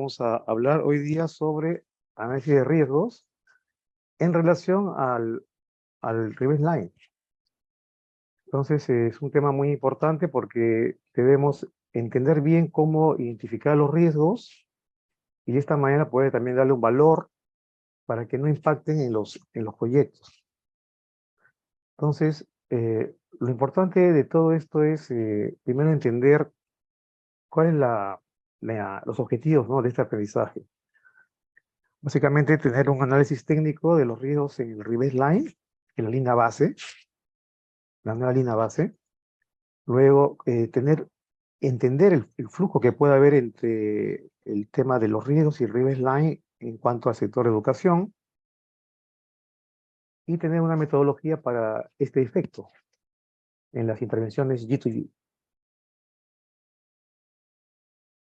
vamos a hablar hoy día sobre análisis de riesgos en relación al reverse line. Entonces, es un tema muy importante porque debemos entender bien cómo identificar los riesgos y de esta manera poder también darle un valor para que no impacten en los proyectos. Entonces, lo importante de todo esto es primero entender cuáles son los objetivos, ¿no?, de este aprendizaje. Básicamente, tener un análisis técnico de los riesgos en el reverse line, en la línea base, la nueva línea base. Luego, entender el flujo que puede haber entre el tema de los riesgos y el reverse line en cuanto al sector de educación. Y tener una metodología para este efecto en las intervenciones G2G.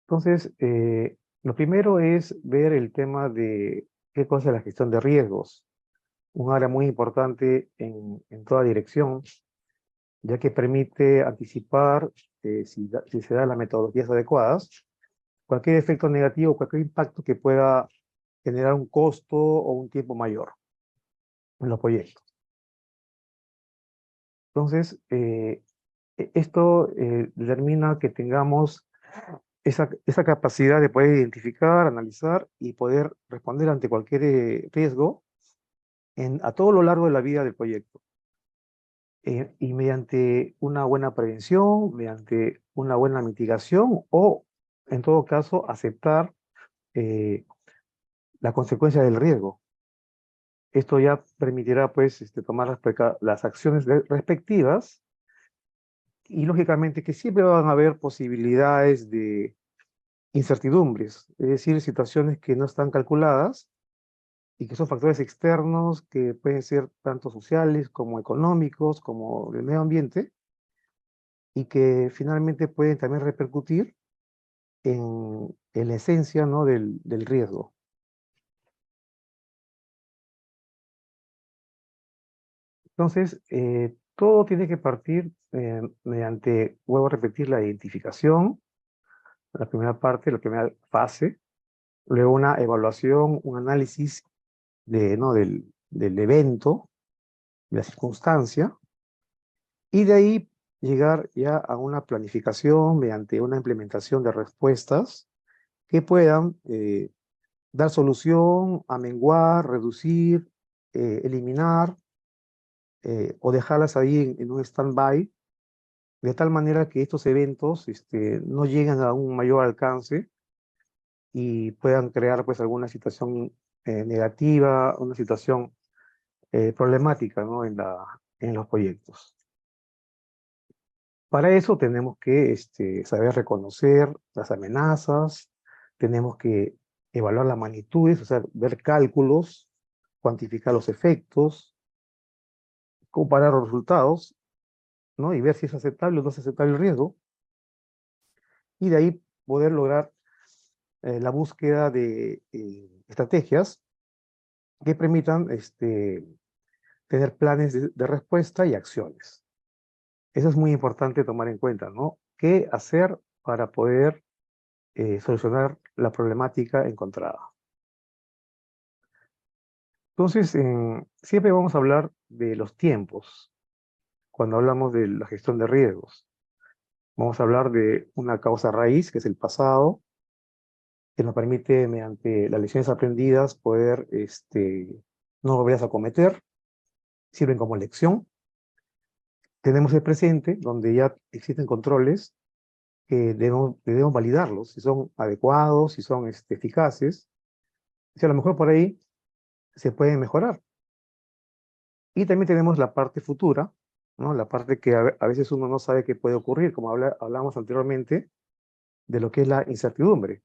Entonces, lo primero es ver el tema de qué cosa es la gestión de riesgos, un área muy importante en toda dirección, ya que permite anticipar, si se dan las metodologías adecuadas, cualquier efecto negativo, cualquier impacto que pueda generar un costo o un tiempo mayor en los proyectos. Entonces, esto determina que tengamos esa capacidad de poder identificar, analizar y poder responder ante cualquier riesgo a todo lo largo de la vida del proyecto. Y mediante una buena prevención, mediante una buena mitigación o, en todo caso, aceptar la consecuencia del riesgo. Esto ya permitirá, pues, tomar las acciones respectivas y, lógicamente, que siempre van a haber posibilidades de incertidumbres, es decir, situaciones que no están calculadas y que son factores externos que pueden ser tanto sociales como económicos, como del medio ambiente, y que finalmente pueden también repercutir en la esencia, ¿no?, del riesgo. Entonces, todo tiene que partir mediante, vuelvo a repetir, la identificación, la primera parte, la primera fase, luego una evaluación, un análisis ¿no?, del evento, de la circunstancia, y de ahí llegar ya a una planificación mediante una implementación de respuestas que puedan dar solución, amenguar, reducir, eliminar o dejarlas ahí en un stand-by, de tal manera que estos eventos no lleguen a un mayor alcance y puedan crear, pues, alguna situación negativa, una situación problemática, ¿no?, en los proyectos. Para eso tenemos que saber reconocer las amenazas, tenemos que evaluar las magnitudes, o sea, ver cálculos, cuantificar los efectos, comparar los resultados, ¿no?, y ver si es aceptable o no es aceptable el riesgo, y de ahí poder lograr la búsqueda de estrategias que permitan tener planes de respuesta y acciones. Eso es muy importante tomar en cuenta, ¿no? ¿Qué hacer para poder solucionar la problemática encontrada? Entonces, siempre vamos a hablar de los tiempos cuando hablamos de la gestión de riesgos. Vamos a hablar de una causa raíz, que es el pasado, que nos permite, mediante las lecciones aprendidas, poder no volverlas a cometer, sirven como lección. Tenemos el presente, donde ya existen controles que debemos validarlos, si son adecuados, si son eficaces, si a lo mejor por ahí se pueden mejorar. Y también tenemos la parte futura, ¿no?, la parte que a veces uno no sabe qué puede ocurrir, como hablamos anteriormente, de lo que es la incertidumbre.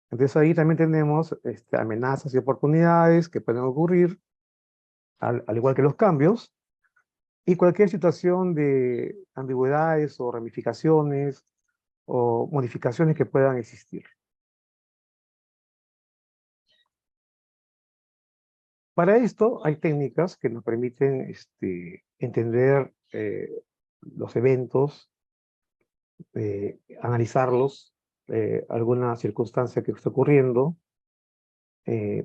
Entonces ahí también tenemos amenazas y oportunidades que pueden ocurrir, al igual que los cambios, y cualquier situación de ambigüedades o ramificaciones o modificaciones que puedan existir. Para esto hay técnicas que nos permiten entender los eventos, analizarlos, alguna circunstancia que está ocurriendo,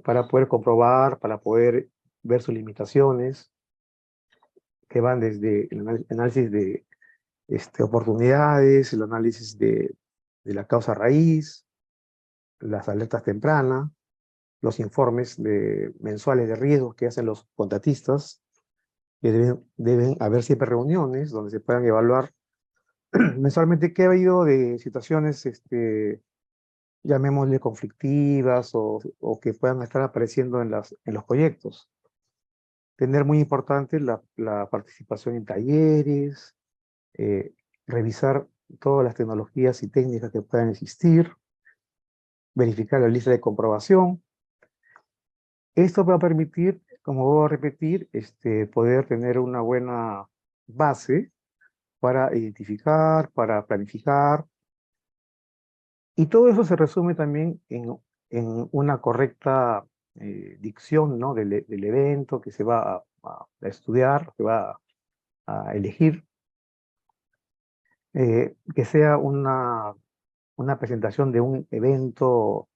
para poder comprobar, para poder ver sus limitaciones, que van desde el análisis de oportunidades, el análisis de la causa raíz, las alertas tempranas, los informes mensuales de riesgos que hacen los contratistas, que deben haber siempre reuniones donde se puedan evaluar mensualmente qué ha habido de situaciones, llamémosle conflictivas o que puedan estar apareciendo en los proyectos. Tener muy importante la participación en talleres, eh, revisar todas las tecnologías y técnicas que puedan existir, verificar la lista de comprobación. Esto va a permitir, como voy a repetir, poder tener una buena base para identificar, para planificar, y todo eso se resume también en una correcta dicción, ¿no? del evento que se va a estudiar, que va a elegir, que sea una presentación de un evento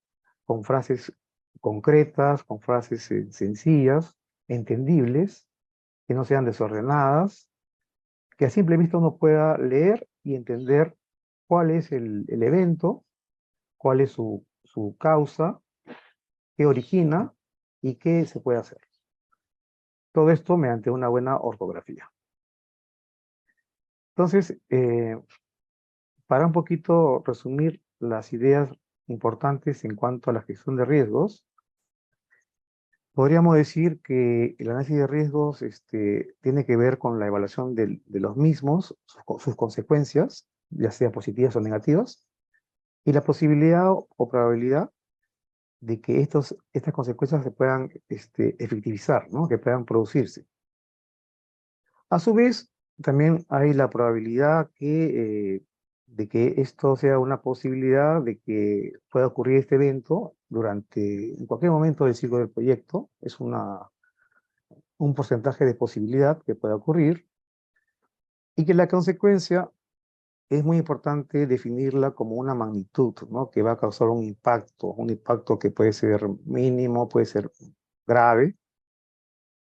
con frases concretas, con frases sencillas, entendibles, que no sean desordenadas, que a simple vista uno pueda leer y entender cuál es el evento, cuál es su causa, qué origina y qué se puede hacer. Todo esto mediante una buena ortografía. Entonces, para un poquito resumir las ideas importantes en cuanto a la gestión de riesgos, podríamos decir que el análisis de riesgos tiene que ver con la evaluación de los mismos, sus consecuencias, ya sea positivas o negativas, y la posibilidad o probabilidad de que estas consecuencias se puedan efectivizar, ¿no? Que puedan producirse. A su vez, también hay la probabilidad de que esto sea una posibilidad de que pueda ocurrir este evento en cualquier momento del ciclo del proyecto. Es un porcentaje de posibilidad que pueda ocurrir, y que la consecuencia es muy importante definirla como una magnitud, ¿no? Que va a causar un impacto que puede ser mínimo, puede ser grave,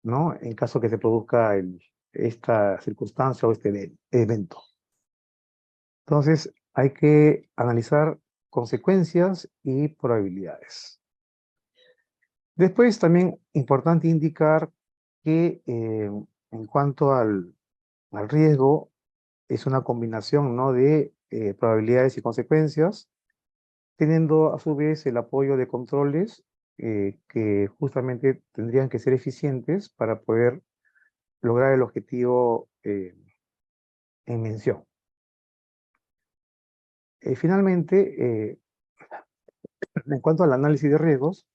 ¿no? En caso que se produzca esta circunstancia o este evento. Entonces, hay que analizar consecuencias y probabilidades. Después, también importante indicar que en cuanto al riesgo, es una combinación, ¿no? de probabilidades y consecuencias, teniendo a su vez el apoyo de controles que justamente tendrían que ser eficientes para poder lograr el objetivo en mención. Finalmente, en cuanto al análisis de riesgos,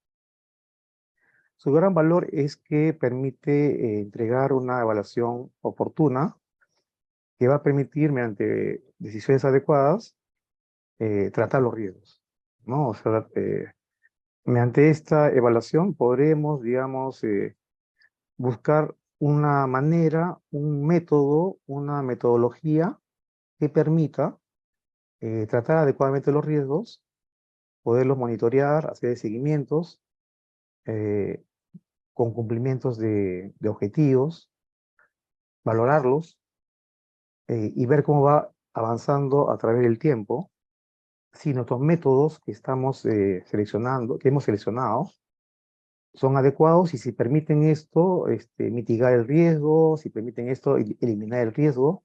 su gran valor es que permite entregar una evaluación oportuna que va a permitir, mediante decisiones adecuadas, tratar los riesgos, ¿no? O sea, mediante esta evaluación podremos, digamos, buscar una manera, un método, una metodología que permita tratar adecuadamente los riesgos, poderlos monitorear, hacer seguimientos eh, con cumplimientos de objetivos, valorarlos y ver cómo va avanzando a través del tiempo, si nuestros métodos que estamos seleccionando, que hemos seleccionado, son adecuados y si permiten esto, mitigar el riesgo, si permiten esto, eliminar el riesgo,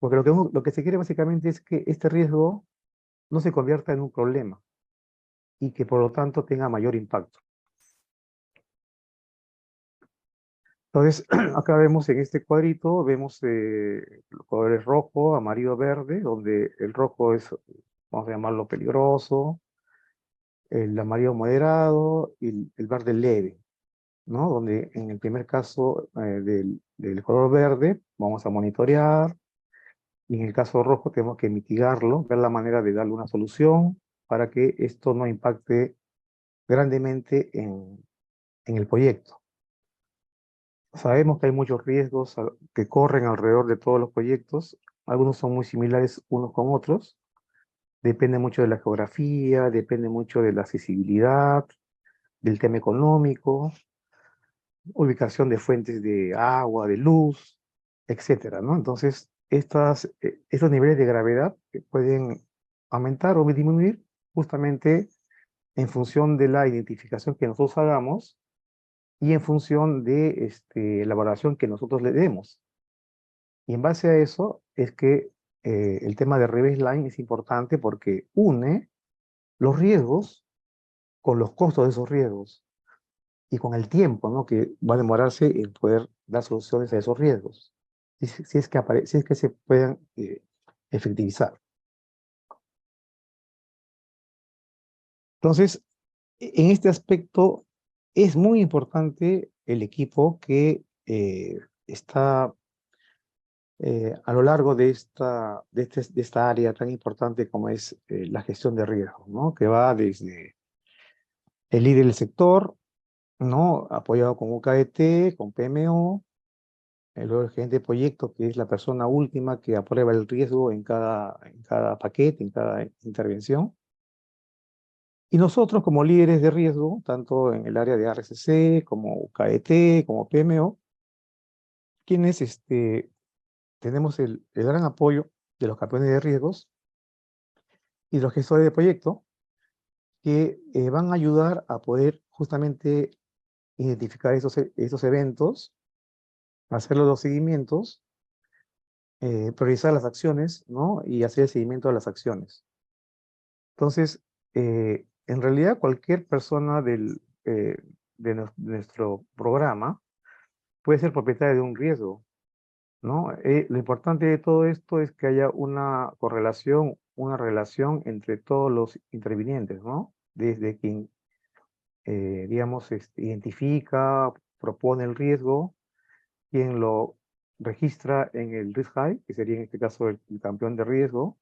porque lo que se quiere básicamente es que este riesgo no se convierta en un problema y que por lo tanto tenga mayor impacto. Entonces, acá vemos en este cuadrito, vemos los colores rojo, amarillo, verde, donde el rojo es, vamos a llamarlo peligroso, el amarillo moderado y el verde leve, ¿no? Donde en el primer caso del color verde vamos a monitorear, y en el caso rojo tenemos que mitigarlo, ver la manera de darle una solución para que esto no impacte grandemente en el proyecto. Sabemos que hay muchos riesgos que corren alrededor de todos los proyectos. Algunos son muy similares unos con otros, depende mucho de la geografía, depende mucho de la accesibilidad, del tema económico, ubicación de fuentes de agua, de luz, etcétera, ¿no? Entonces, estos niveles de gravedad pueden aumentar o disminuir justamente en función de la identificación que nosotros hagamos y en función de la valoración que nosotros le demos. Y en base a eso es que el tema de rebaseline es importante porque une los riesgos con los costos de esos riesgos y con el tiempo, ¿no? Que va a demorarse en poder dar soluciones a esos riesgos, si es que se puedan efectivizar. Entonces, en este aspecto es muy importante el equipo que está a lo largo de esta área tan importante como es la gestión de riesgos, ¿no? Que va desde el líder del sector, ¿no? Apoyado con UKET, con PMO, luego el gerente de proyecto, que es la persona última que aprueba el riesgo en cada paquete, en cada intervención. Y nosotros como líderes de riesgo, tanto en el área de RCC, como UKET, como PMO, quienes tenemos el gran apoyo de los campeones de riesgos y de los gestores de proyecto, que van a ayudar a poder justamente identificar esos eventos, hacer los seguimientos, priorizar las acciones, ¿no? Y hacer el seguimiento de las acciones. Entonces, en realidad cualquier persona nuestro programa puede ser propietaria de un riesgo, ¿no? Lo importante de todo esto es que haya una correlación, una relación entre todos los intervinientes, ¿no? Desde quien, digamos, identifica, propone el riesgo, quien lo registra en el Risk High, que sería en este caso el campeón de riesgo,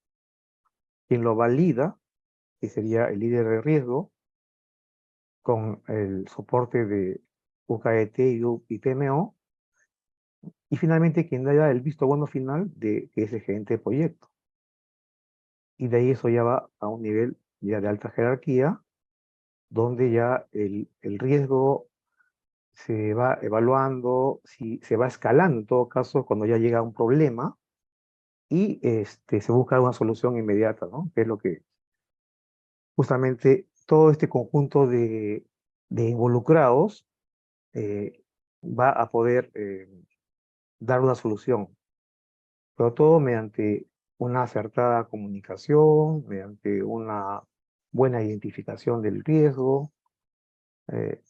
quien lo valida, que sería el líder de riesgo, con el soporte de UKET y PMO, y finalmente quien da el visto bueno final que es el gerente de proyecto. Y de ahí eso ya va a un nivel ya de alta jerarquía, donde ya el riesgo se va evaluando, si, se va escalando en todo caso cuando ya llega un problema y se busca una solución inmediata, ¿no? Que es lo que justamente todo este conjunto de involucrados va a poder dar una solución, pero todo mediante una acertada comunicación, mediante una buena identificación del riesgo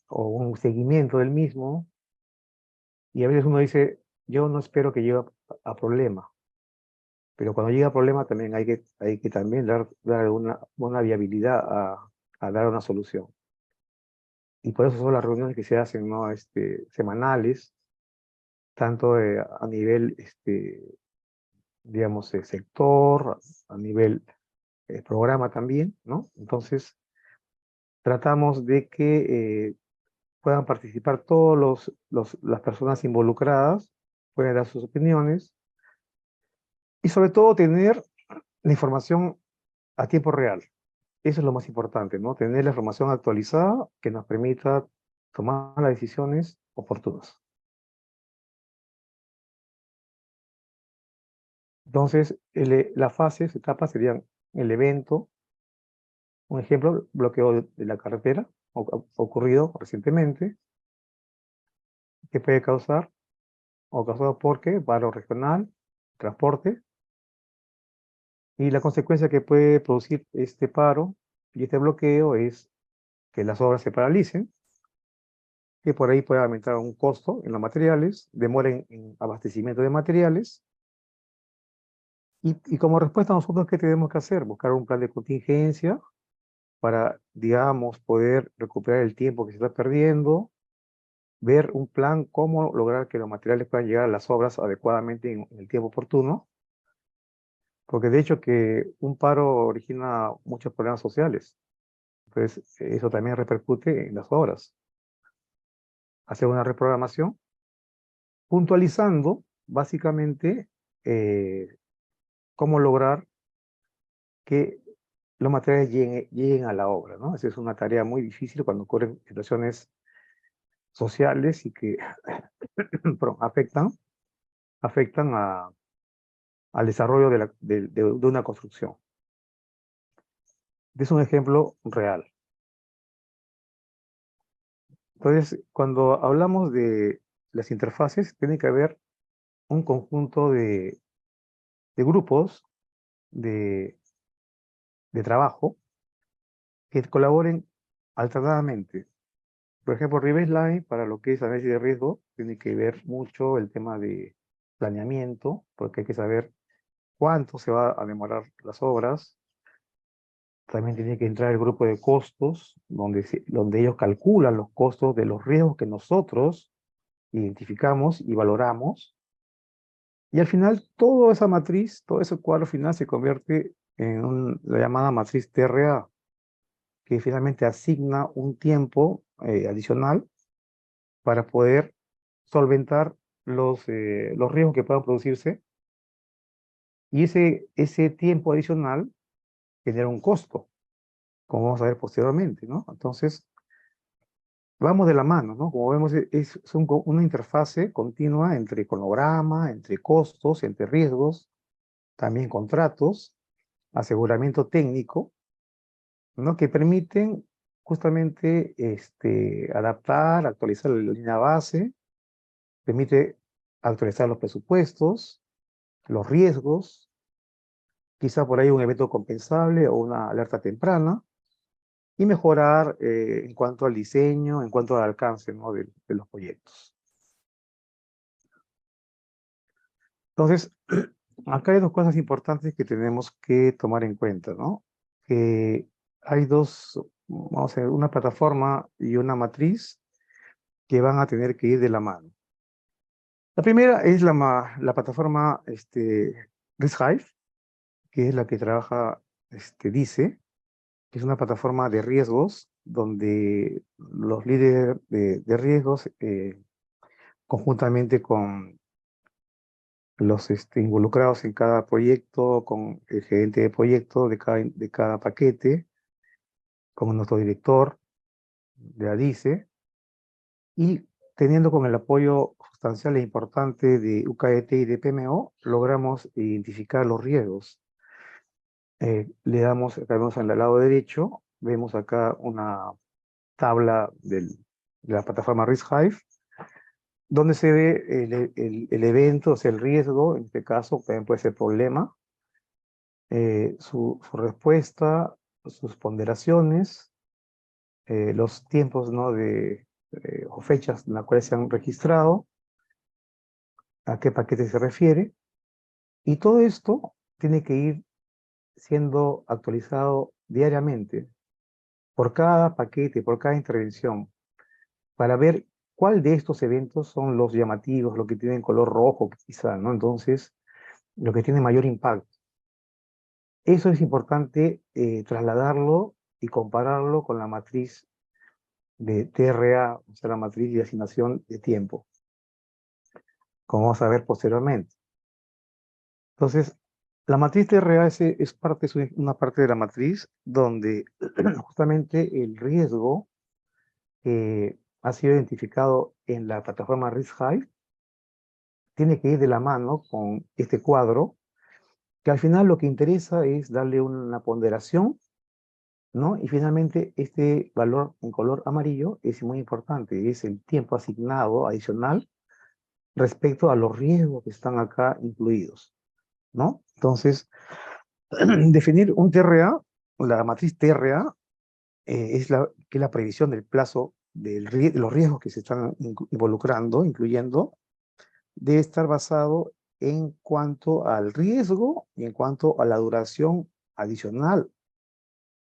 o un seguimiento del mismo. Y a veces uno dice, yo no espero que llegue a problema, pero cuando llega a problema también hay que también dar una viabilidad a dar una solución. Y por eso son las reuniones que se hacen, ¿no? Semanales, tanto a nivel, digamos, sector, a nivel programa también, ¿no? Entonces, tratamos de que puedan participar las personas involucradas, pueden dar sus opiniones y sobre todo tener la información a tiempo real. Eso es lo más importante, ¿no? Tener la información actualizada que nos permita tomar las decisiones oportunas. Entonces, las fases, etapas serían el evento, un ejemplo, bloqueo de la carretera, ocurrido recientemente, que puede causar, o causado por qué, paro regional, transporte, y la consecuencia que puede producir este paro y este bloqueo es que las obras se paralicen, que por ahí puede aumentar un costo en los materiales, demora en abastecimiento de materiales, y como respuesta nosotros, ¿qué tenemos que hacer? Buscar un plan de contingencia para, digamos, poder recuperar el tiempo que se está perdiendo, ver un plan cómo lograr que los materiales puedan llegar a las obras adecuadamente en el tiempo oportuno, porque de hecho que un paro origina muchos problemas sociales, entonces eso también repercute en las obras. Hacer una reprogramación, puntualizando básicamente cómo lograr que los materiales lleguen a la obra, ¿no? Esa es una tarea muy difícil cuando ocurren situaciones sociales y que perdón, afectan al desarrollo de una construcción. Es un ejemplo real. Entonces, cuando hablamos de las interfaces, tiene que haber un conjunto de grupos de, de trabajo que colaboren alternadamente. Por ejemplo, Line, para lo que es análisis de riesgo, tiene que ver mucho el tema de planeamiento, porque hay que saber cuánto se va a demorar las obras. También tiene que entrar el grupo de costos, donde ellos calculan los costos de los riesgos que nosotros identificamos y valoramos. Y al final, toda esa matriz, todo ese cuadro final se convierte en la llamada matriz TRA, que finalmente asigna un tiempo adicional para poder solventar los riesgos que puedan producirse. Y ese tiempo adicional genera un costo, como vamos a ver posteriormente, ¿no? Entonces, vamos de la mano, ¿no? Como vemos, una interfase continua entre cronograma, entre costos, entre riesgos, también contratos, aseguramiento técnico, ¿no? Que permiten justamente adaptar, actualizar la línea base, permite actualizar los presupuestos, los riesgos, quizá por ahí un evento compensable o una alerta temprana, y mejorar en cuanto al diseño, en cuanto al alcance, ¿no? de los proyectos. Entonces, acá hay dos cosas importantes que tenemos que tomar en cuenta, ¿no? Que hay dos, vamos a ver, una plataforma y una matriz que van a tener que ir de la mano. La primera es la plataforma RiskHive, que es la que trabaja DICE, que es una plataforma de riesgos donde los líderes de riesgos, conjuntamente con los involucrados en cada proyecto, con el gerente de proyecto de cada paquete, con nuestro director de ADICE, y teniendo con el apoyo sustancial e importante de UKET y de PMO, logramos identificar los riesgos. Acá vemos en el lado derecho, vemos acá una tabla de la plataforma RiskHive, donde se ve el evento, o sea, el riesgo, en este caso también puede ser problema, su respuesta, sus ponderaciones, los tiempos, ¿no? O fechas en las cuales se han registrado, a qué paquete se refiere, y todo esto tiene que ir siendo actualizado diariamente por cada paquete, por cada intervención, para ver cuál de estos eventos son los llamativos, los que tienen color rojo quizá, ¿no? Entonces, lo que tiene mayor impacto. Eso es importante trasladarlo y compararlo con la matriz de TRA, o sea, la matriz de asignación de tiempo, como vamos a ver posteriormente. Entonces, la matriz TRA es una parte de la matriz donde justamente el riesgo que ha sido identificado en la plataforma RiskHive tiene que ir de la mano con este cuadro, que al final lo que interesa es darle una ponderación, ¿no? Y finalmente este valor en color amarillo es muy importante, es el tiempo asignado adicional respecto a los riesgos que están acá incluidos, ¿no? Entonces, definir un TRA, la matriz TRA, es la previsión del plazo de los riesgos que se están involucrando, incluyendo, debe estar basado en cuanto al riesgo y en cuanto a la duración adicional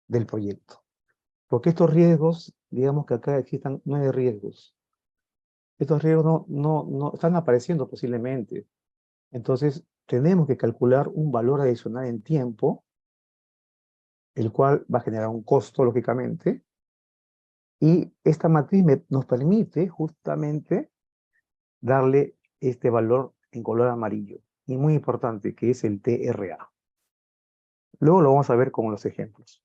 del proyecto. Porque estos riesgos, digamos que acá existan 9 riesgos. Estos riesgos no están apareciendo posiblemente. Entonces, tenemos que calcular un valor adicional en tiempo, el cual va a generar un costo, lógicamente, y esta matriz nos permite justamente darle este valor en color amarillo, y muy importante, que es el TRA. Luego lo vamos a ver con los ejemplos.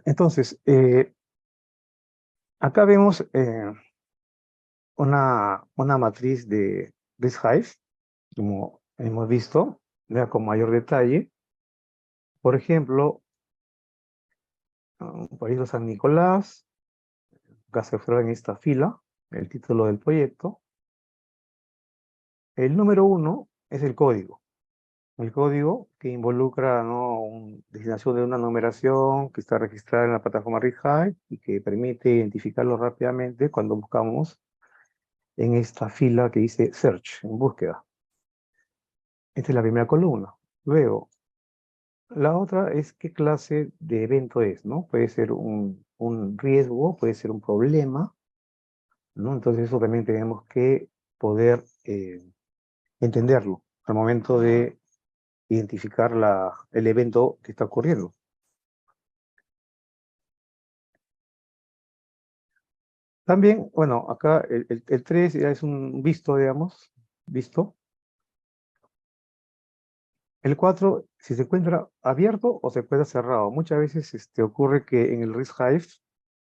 Entonces, acá vemos una matriz de Risk-Hive, como hemos visto, vea con mayor detalle. Por ejemplo, Proyecto San Nicolás, acá se observa en esta fila el título del proyecto. El número 1 es el código. El código que involucra, ¿no?, designación de una numeración que está registrada en la plataforma Risk-Hive y que permite identificarlo rápidamente cuando buscamos en esta fila que dice Search, en búsqueda. Esta es la primera columna. Luego, la otra es qué clase de evento es, ¿no? Puede ser un riesgo, puede ser un problema, ¿no? Entonces eso también tenemos que poder entenderlo al momento de identificar el evento que está ocurriendo. También, bueno, acá el 3 ya es un visto, digamos, visto. El 4, si se encuentra abierto o se encuentra cerrado. Muchas veces ocurre que en el Risk-Hive,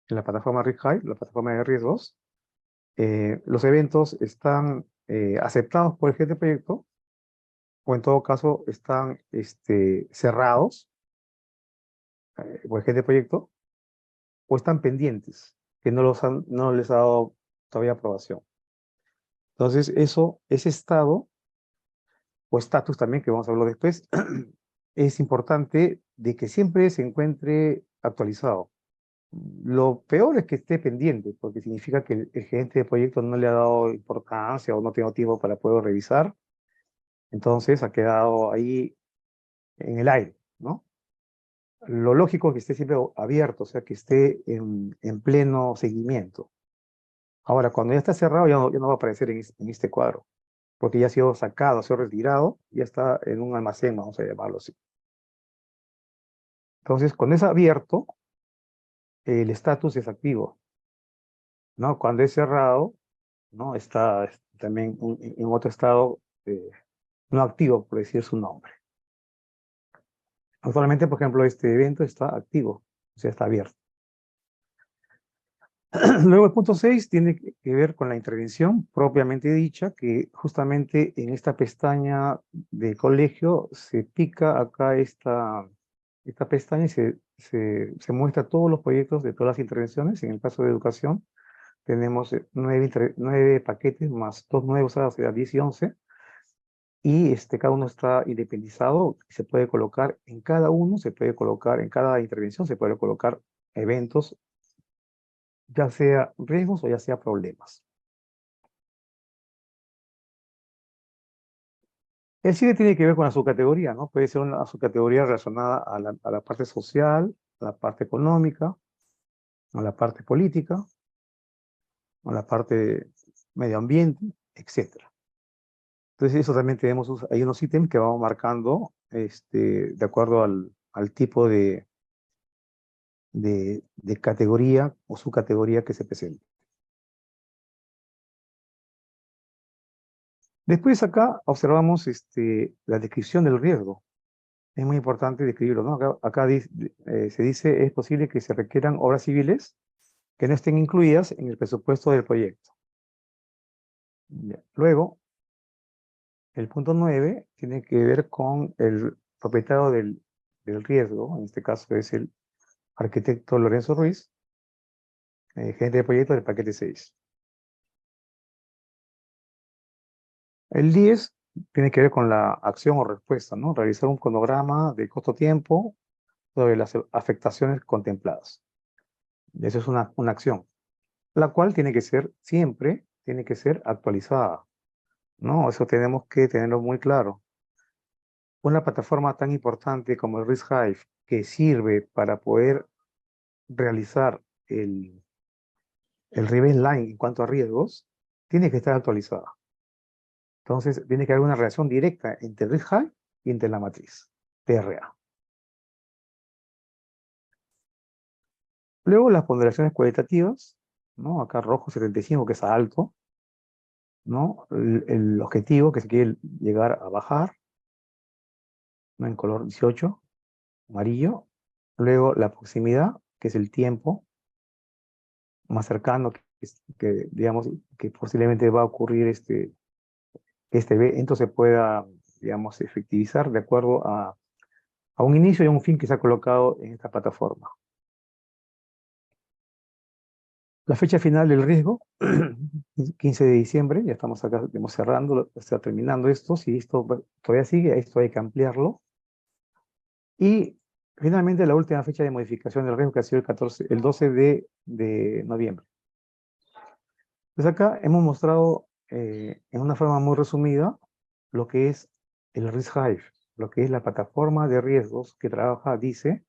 en la plataforma Risk-Hive, la plataforma de riesgos, los eventos están aceptados por el jefe de proyecto, o en todo caso están cerrados por el jefe de proyecto, o están pendientes, que no les ha dado todavía aprobación. Entonces, ese estado, o estatus también, que vamos a hablar después, es importante de que siempre se encuentre actualizado. Lo peor es que esté pendiente, porque significa que el gerente de proyecto no le ha dado importancia o no tiene tiempo para poder revisar. Entonces ha quedado ahí en el aire, ¿no? Lo lógico es que esté siempre abierto, o sea, que esté en pleno seguimiento. Ahora, cuando ya está cerrado, ya no va a aparecer en este cuadro, porque ya ha sido sacado, ha sido retirado, ya está en un almacén, vamos a llamarlo así. Entonces, cuando es abierto, el estatus es activo, ¿no? Cuando es cerrado, ¿no? Está también en otro estado no activo, por decir su nombre. Actualmente, por ejemplo, este evento está activo, o sea, está abierto. Luego el punto 6 tiene que ver con la intervención propiamente dicha, que justamente en esta pestaña de colegio se pica acá esta pestaña y se muestra todos los proyectos de todas las intervenciones. En el caso de educación tenemos 9 paquetes más 2 nuevos, o sea, 10 y 11. Y cada uno está independizado, se puede colocar en cada uno, se puede colocar en cada intervención, se puede colocar eventos, ya sea riesgos o ya sea problemas. El CIDE tiene que ver con la subcategoría, ¿no? Puede ser una subcategoría relacionada a la parte social, a la parte económica, a la parte política, a la parte medio ambiente, etc. Entonces, eso también tenemos, hay unos ítems que vamos marcando de acuerdo al tipo de categoría o subcategoría que se presente. Después acá observamos la descripción del riesgo. Es muy importante describirlo, ¿no? Acá se dice, es posible que se requieran obras civiles que no estén incluidas en el presupuesto del proyecto. Ya. Luego, el punto 9 tiene que ver con el propietario del riesgo, en este caso es el arquitecto Lorenzo Ruiz, gerente de proyecto del paquete 6. El 10 tiene que ver con la acción o respuesta, ¿no? Realizar un cronograma de costo-tiempo sobre las afectaciones contempladas. Y eso es una acción, la cual tiene que ser siempre, tiene que ser actualizada, ¿no? Eso tenemos que tenerlo muy claro. Una plataforma tan importante como el Risk-Hive, que sirve para poder realizar el Revent Line en cuanto a riesgos, tiene que estar actualizada. Entonces, tiene que haber una relación directa entre Risk-Hive y entre la matriz, TRA. Luego, las ponderaciones cualitativas, ¿no? Acá rojo 75, que es alto, ¿no? El objetivo que se quiere llegar a bajar, ¿no? En color 18, amarillo, Luego la proximidad, que es el tiempo más cercano digamos, que posiblemente va a ocurrir que este evento se pueda, digamos, efectivizar de acuerdo a un inicio y a un fin que se ha colocado en esta plataforma. La fecha final del riesgo, 15 de diciembre, ya estamos acá digamos, cerrando, está terminando esto. Si esto todavía sigue, esto hay que ampliarlo. Y finalmente la última fecha de modificación del riesgo, que ha sido el 12 de noviembre. Pues acá hemos mostrado en una forma muy resumida lo que es el Risk Hive, lo que es la plataforma de riesgos que trabaja DICE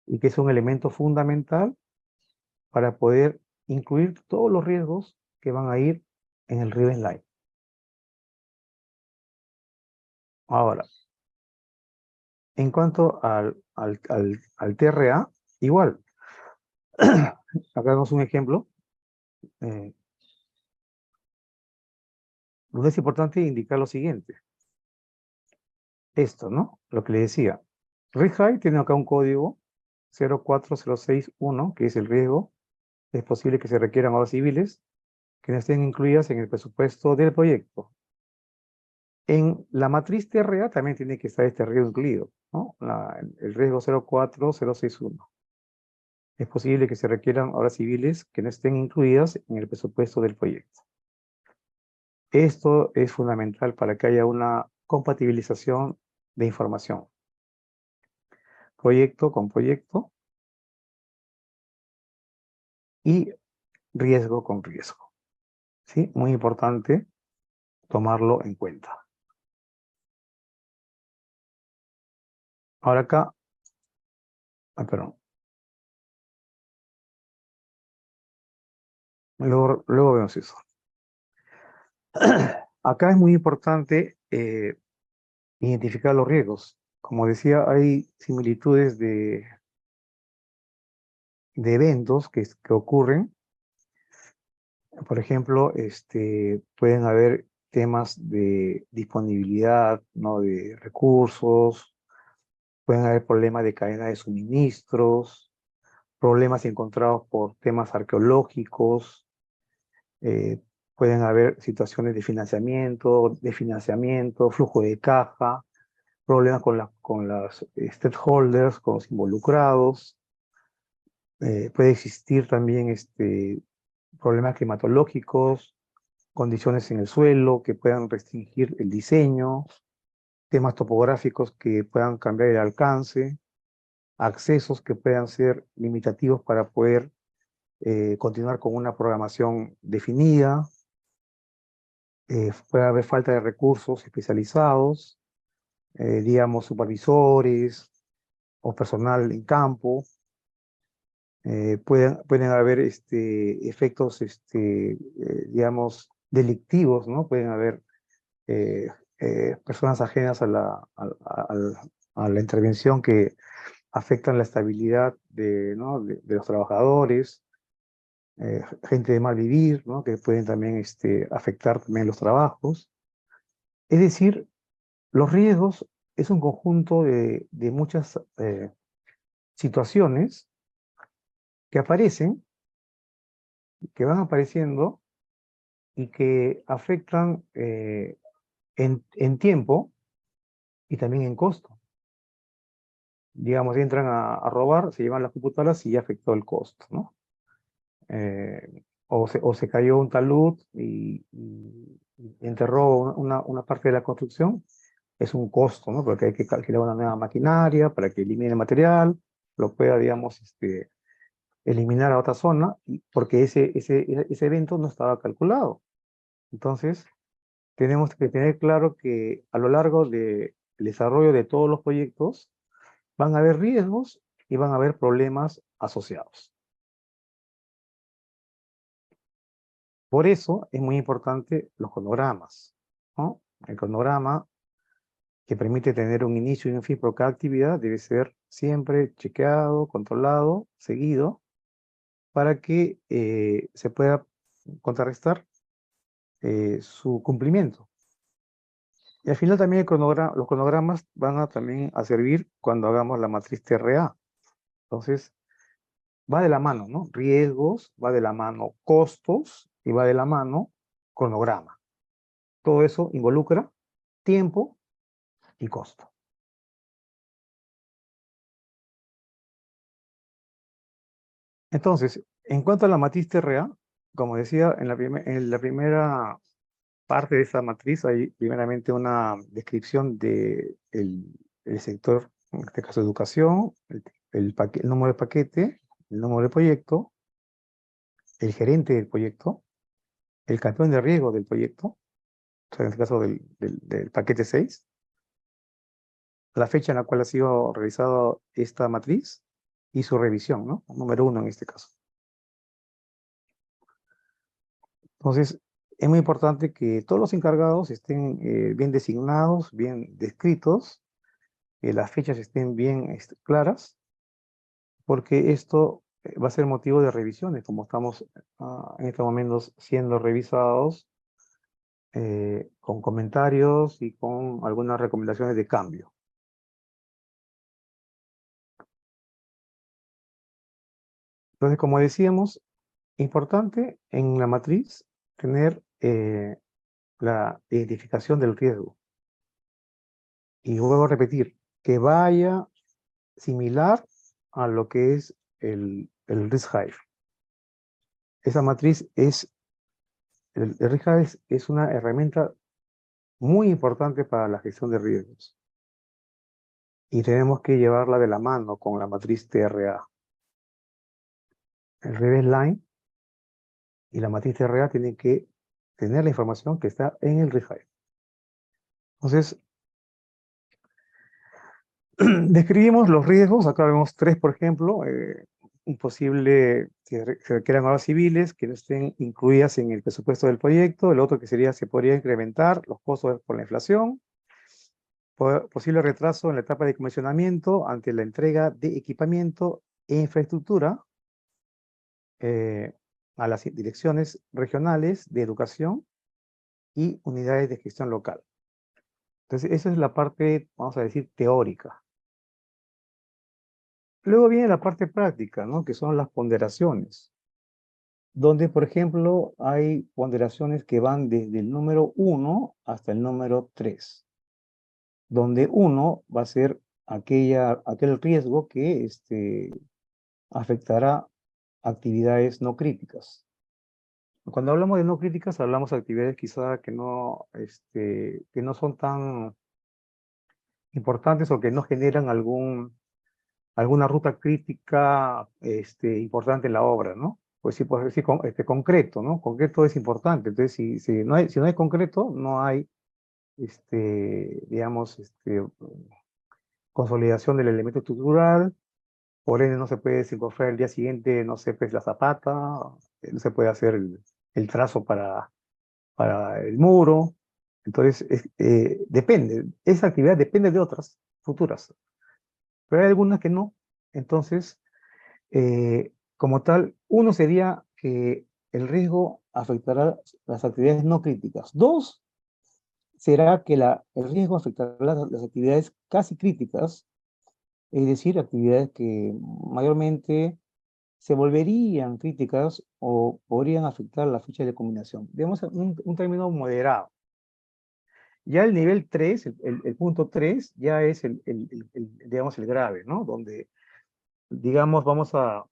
y que es un elemento fundamental para poder incluir todos los riesgos que van a ir en el Riven Live. Ahora, en cuanto al TRA, igual, acá tenemos un ejemplo, donde es importante indicar lo siguiente. Esto, ¿no? Lo que le decía. RISC-HIVE tiene acá un código 04061, que es el riesgo. Es posible que se requieran obras civiles que no estén incluidas en el presupuesto del proyecto. En la matriz TRA también tiene que estar este riesgo incluido, ¿no? El riesgo 04061. Es posible que se requieran obras civiles que no estén incluidas en el presupuesto del proyecto. Esto es fundamental para que haya una compatibilización de información. Proyecto con proyecto y riesgo con riesgo. ¿Sí? Muy importante tomarlo en cuenta. Ahora acá, perdón. Luego vemos eso. Acá es muy importante identificar los riesgos. Como decía, hay similitudes de eventos que ocurren. Por ejemplo, pueden haber temas de disponibilidad, ¿no? De recursos, pueden haber problemas de cadena de suministros, problemas encontrados por temas arqueológicos, eh, pueden haber situaciones de financiamiento, flujo de caja, problemas con las stakeholders, con los involucrados. Puede existir también problemas climatológicos, condiciones en el suelo que puedan restringir el diseño, temas topográficos que puedan cambiar el alcance, accesos que puedan ser limitativos para poder continuar con una programación definida. Puede haber falta de recursos especializados, digamos, supervisores o personal en campo. Pueden haber efectos, digamos, delictivos, ¿no? Pueden haber eh, personas ajenas a la intervención que afectan la estabilidad ¿no? de los trabajadores, gente de mal vivir, ¿no? Que pueden también afectar también los trabajos. Es decir, los riesgos es un conjunto de muchas situaciones que aparecen, que van apareciendo y que afectan en tiempo y también en costo. Digamos, entran a robar, se llevan las computadoras y ya afectó el costo, ¿no? O se cayó un talud y enterró una parte de la construcción, es un costo, ¿no? Porque hay que calcular una nueva maquinaria para que elimine el material, lo pueda, digamos, eliminar a otra zona, porque ese evento no estaba calculado. Entonces, tenemos que tener claro que a lo largo del desarrollo de todos los proyectos van a haber riesgos y van a haber problemas asociados. Por eso es muy importante los cronogramas, ¿no? El cronograma que permite tener un inicio y un fin por cada actividad debe ser siempre chequeado, controlado, seguido, para que se pueda contrarrestar su cumplimiento. Y al final también los cronogramas van también a servir cuando hagamos la matriz TRA. Entonces, va de la mano, ¿no? Riesgos, va de la mano costos y va de la mano cronograma. Todo eso involucra tiempo y costo. Entonces, en cuanto a la matriz TRA, como decía, en la primera parte de esa matriz hay primeramente una descripción de el sector, en este caso educación, el número de paquete, el número de proyecto, el gerente del proyecto, el campeón de riesgo del proyecto, o sea, en este caso del paquete 6, la fecha en la cual ha sido realizada esta matriz y su revisión, ¿no? Número 1 en este caso. Entonces, es muy importante que todos los encargados estén bien designados, bien descritos, que las fechas estén bien claras, porque esto va a ser motivo de revisiones, como estamos en estos momentos siendo revisados con comentarios y con algunas recomendaciones de cambio. Entonces, como decíamos, importante en la matriz tener la identificación del riesgo. Y vuelvo a repetir, que vaya similar a lo que es el Risk Hive. Esa matriz el Risk Hive es una herramienta muy importante para la gestión de riesgos. Y tenemos que llevarla de la mano con la matriz TRA. El Reverse Line y la matriz TRA tienen que tener la información que está en el Risk Hive. Entonces, describimos los riesgos. Acá vemos 3, por ejemplo. Un posible que se requieran obras civiles que no estén incluidas en el presupuesto del proyecto. El otro que sería, se podría incrementar los costos por la inflación. Posible retraso en la etapa de comisionamiento ante la entrega de equipamiento e infraestructura a las direcciones regionales de educación y unidades de gestión local. Entonces, esa es la parte, vamos a decir, teórica. Luego viene la parte práctica, ¿no? Que son las ponderaciones, donde, por ejemplo, hay ponderaciones que van desde el número 1 hasta el número 3, donde 1 va a ser aquel riesgo que afectará actividades no críticas. Cuando hablamos de no críticas, hablamos de actividades quizá que no son tan importantes o que no generan alguna ruta crítica importante en la obra, ¿no? Pues sí, pues sí, concreto, ¿no? Concreto es importante. Entonces, si no hay concreto, no hay, digamos, consolidación del elemento estructural, por ende no se puede desencofrar el día siguiente, no sé, pues la zapata, no se puede hacer el trazo para el muro. Entonces, depende, esa actividad depende de otras futuras, pero hay algunas que no. Entonces, como tal, uno sería que el riesgo afectará las actividades no críticas. 2, será que el riesgo afectará las actividades casi críticas, es decir, actividades que mayormente se volverían críticas o podrían afectar la fecha de combinación. Digamos un término moderado. Ya el nivel 3, el punto 3, ya es digamos, el grave, ¿no? Donde, digamos, vamos a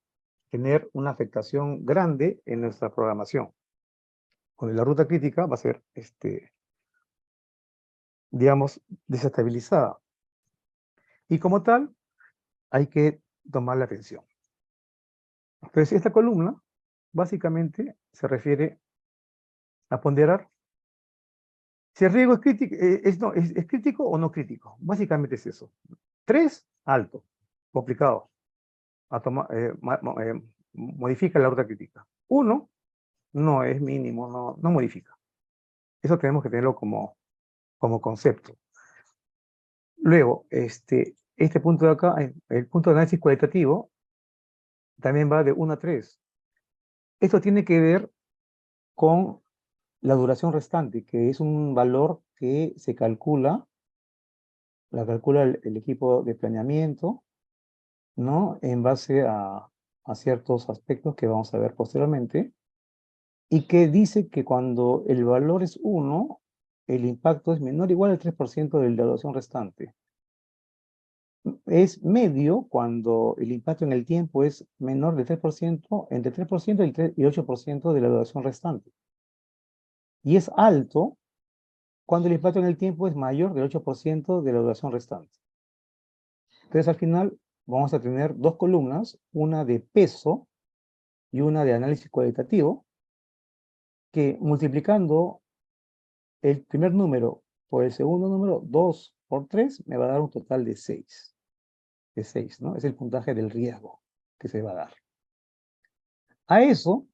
tener una afectación grande en nuestra programación. Con la ruta crítica va a ser, digamos, desestabilizada. Y como tal, hay que tomar la atención. Entonces, esta columna básicamente se refiere a ponderar si el riesgo es crítico, no, es crítico o no crítico. Básicamente es eso. 3, alto, complicado. Modifica la ruta crítica. 1, no es mínimo, no modifica. Eso tenemos que tenerlo como concepto. Luego, este punto de acá, el punto de análisis cualitativo, también va de 1 a 3. Esto tiene que ver con la duración restante, que es un valor que se calcula, la calcula el equipo de planeamiento, ¿no? En base a ciertos aspectos que vamos a ver posteriormente, y que dice que cuando el valor es 1, el impacto es menor o igual al 3% de la evaluación restante. Es medio cuando el impacto en el tiempo es menor del 3%, entre 3% y 8% de la evaluación restante. Y es alto cuando el impacto en el tiempo es mayor del 8% de la evaluación restante. Entonces, al final, vamos a tener dos columnas, una de peso y una de análisis cualitativo, que multiplicando el primer número por el segundo número, 2 por 3, me va a dar un total de 6. De 6, ¿no? Es el puntaje del riesgo que se va a dar. A eso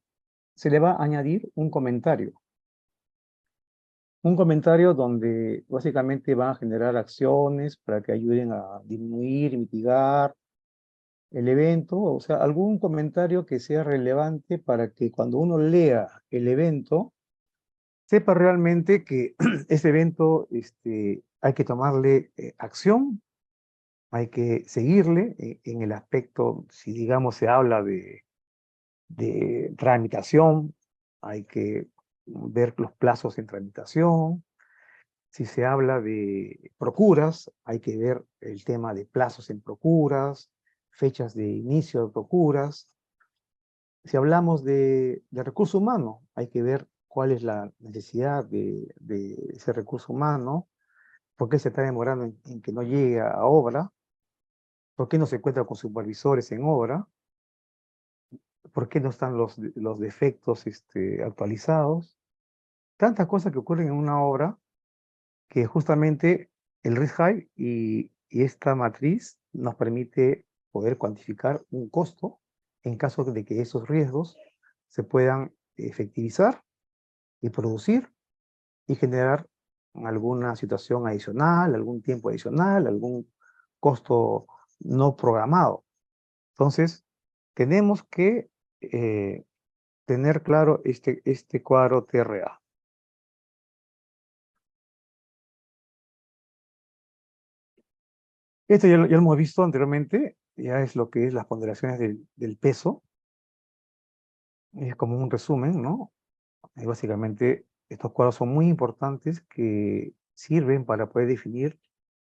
se le va a añadir un comentario. Un comentario donde básicamente van a generar acciones para que ayuden a disminuir y mitigar el evento, o sea, algún comentario que sea relevante para que cuando uno lea el evento, sepa realmente que ese evento hay que tomarle acción, hay que seguirle en el aspecto, si digamos se habla de tramitación, hay que ver los plazos en tramitación. Si se habla de procuras, hay que ver el tema de plazos en procuras, fechas de inicio de procuras. Si hablamos de recurso humano, hay que ver cuál es la necesidad de ese recurso humano, por qué se está demorando en que no llegue a obra, por qué no se encuentra con supervisores en obra, por qué no están los defectos actualizados. Tantas cosas que ocurren en una obra que justamente el Risk High y esta matriz nos permite poder cuantificar un costo en caso de que esos riesgos se puedan efectivizar y producir y generar alguna situación adicional, algún tiempo adicional, algún costo no programado. Entonces, tenemos que tener claro este cuadro TRA. Esto ya lo hemos visto anteriormente, ya es lo que es las ponderaciones del peso. Es como un resumen, ¿no? Básicamente, estos cuadros son muy importantes que sirven para poder definir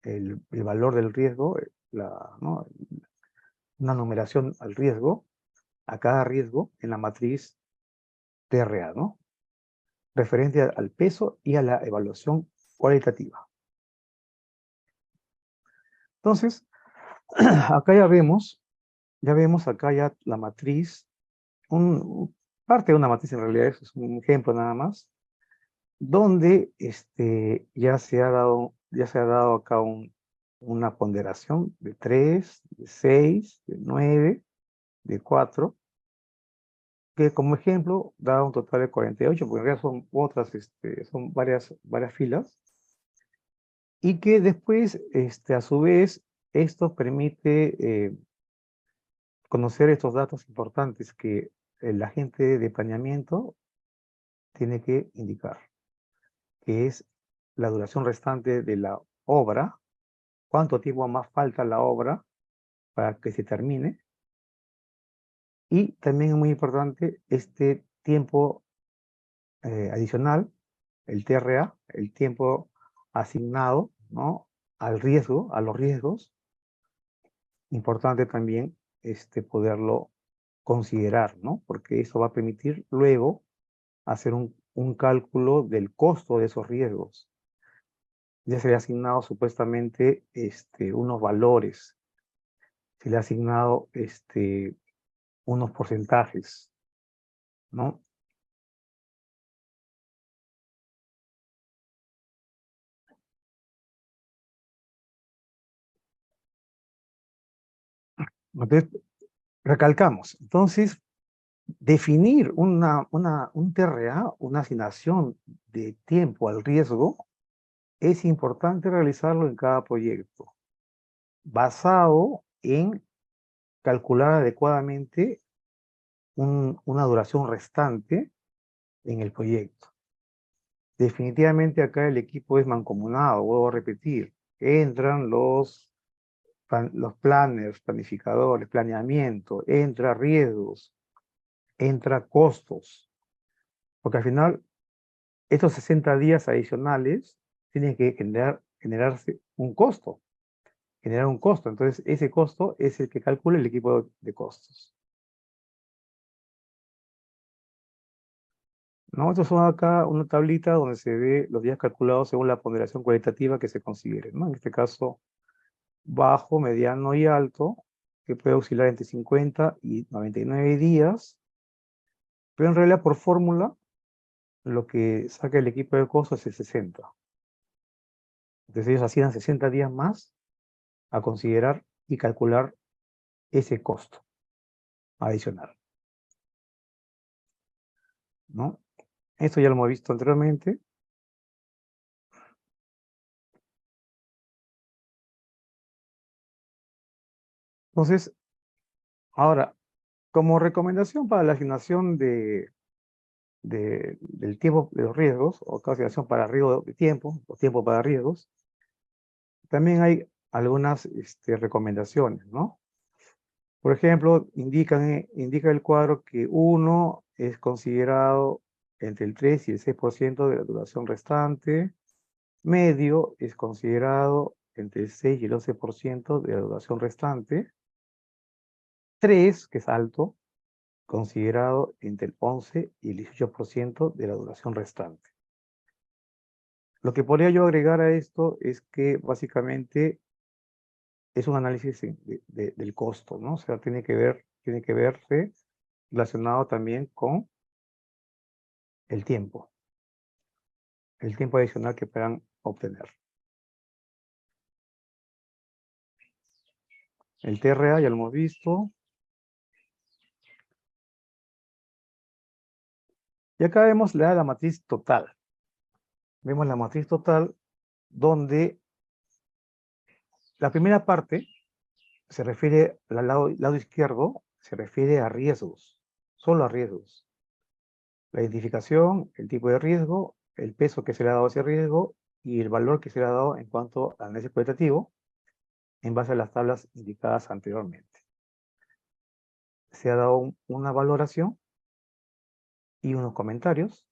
el valor del riesgo, ¿no? Una numeración al riesgo, a cada riesgo en la matriz TRA, ¿no? Referente al peso y a la evaluación cualitativa. Entonces, acá ya vemos acá ya la matriz, parte de una matriz en realidad, es un ejemplo nada más, donde ya se ha dado acá una ponderación de 3, de 6, de 9, de 4, que como ejemplo da un total de 48, porque en realidad son otras, son varias filas, y que después, a su vez, esto permite conocer estos datos importantes que el agente de planeamiento tiene que indicar, que es la duración restante de la obra, cuánto tiempo más falta la obra para que se termine, y también es muy importante este tiempo adicional, el TRA, el tiempo asignado, ¿no? Al riesgo, a los riesgos, importante también poderlo considerar, ¿no? Porque eso va a permitir luego hacer un cálculo del costo de esos riesgos. Ya se le ha asignado supuestamente unos valores, se le ha asignado unos porcentajes, ¿no? Entonces, recalcamos. Entonces, definir un TRA, una asignación de tiempo al riesgo, es importante realizarlo en cada proyecto, basado en calcular adecuadamente una duración restante en el proyecto. Definitivamente acá el equipo es mancomunado, vuelvo a repetir. Entran los los planners, planificadores, planeamiento, entra riesgos, entra costos, porque al final estos 60 días adicionales tienen que generarse un costo, generar un costo. Entonces, ese costo es el que calcula el equipo de costos. Nosotros son acá una tablita donde se ve los días calculados según la ponderación cualitativa que se considere, ¿no? En este caso, bajo, mediano y alto, que puede oscilar entre 50 y 99 días, pero en realidad por fórmula, lo que saca el equipo de costos es 60. Entonces ellos hacían 60 días más a considerar y calcular ese costo adicional, ¿no? Esto ya lo hemos visto anteriormente. Entonces, ahora, como recomendación para la asignación del tiempo de los riesgos, o asignación para riesgo de tiempo, o tiempo para riesgos, también hay algunas recomendaciones, ¿no? Por ejemplo, indica el cuadro que 1 es considerado entre el 3 y el 6% de la duración restante, medio es considerado entre el 6 y el 11% de la duración restante, 3, que es alto, considerado entre el 11 y el 18% de la duración restante. Lo que podría yo agregar a esto es que básicamente es un análisis del costo, ¿no? O sea, tiene que verse relacionado también con el tiempo adicional que puedan obtener. El TRA ya lo hemos visto. Y acá vemos la matriz total. Vemos la matriz total donde la primera parte se refiere al lado izquierdo, se refiere a riesgos, solo a riesgos. La identificación, el tipo de riesgo, el peso que se le ha dado a ese riesgo y el valor que se le ha dado en cuanto al análisis cualitativo en base a las tablas indicadas anteriormente. Se ha dado una valoración y unos comentarios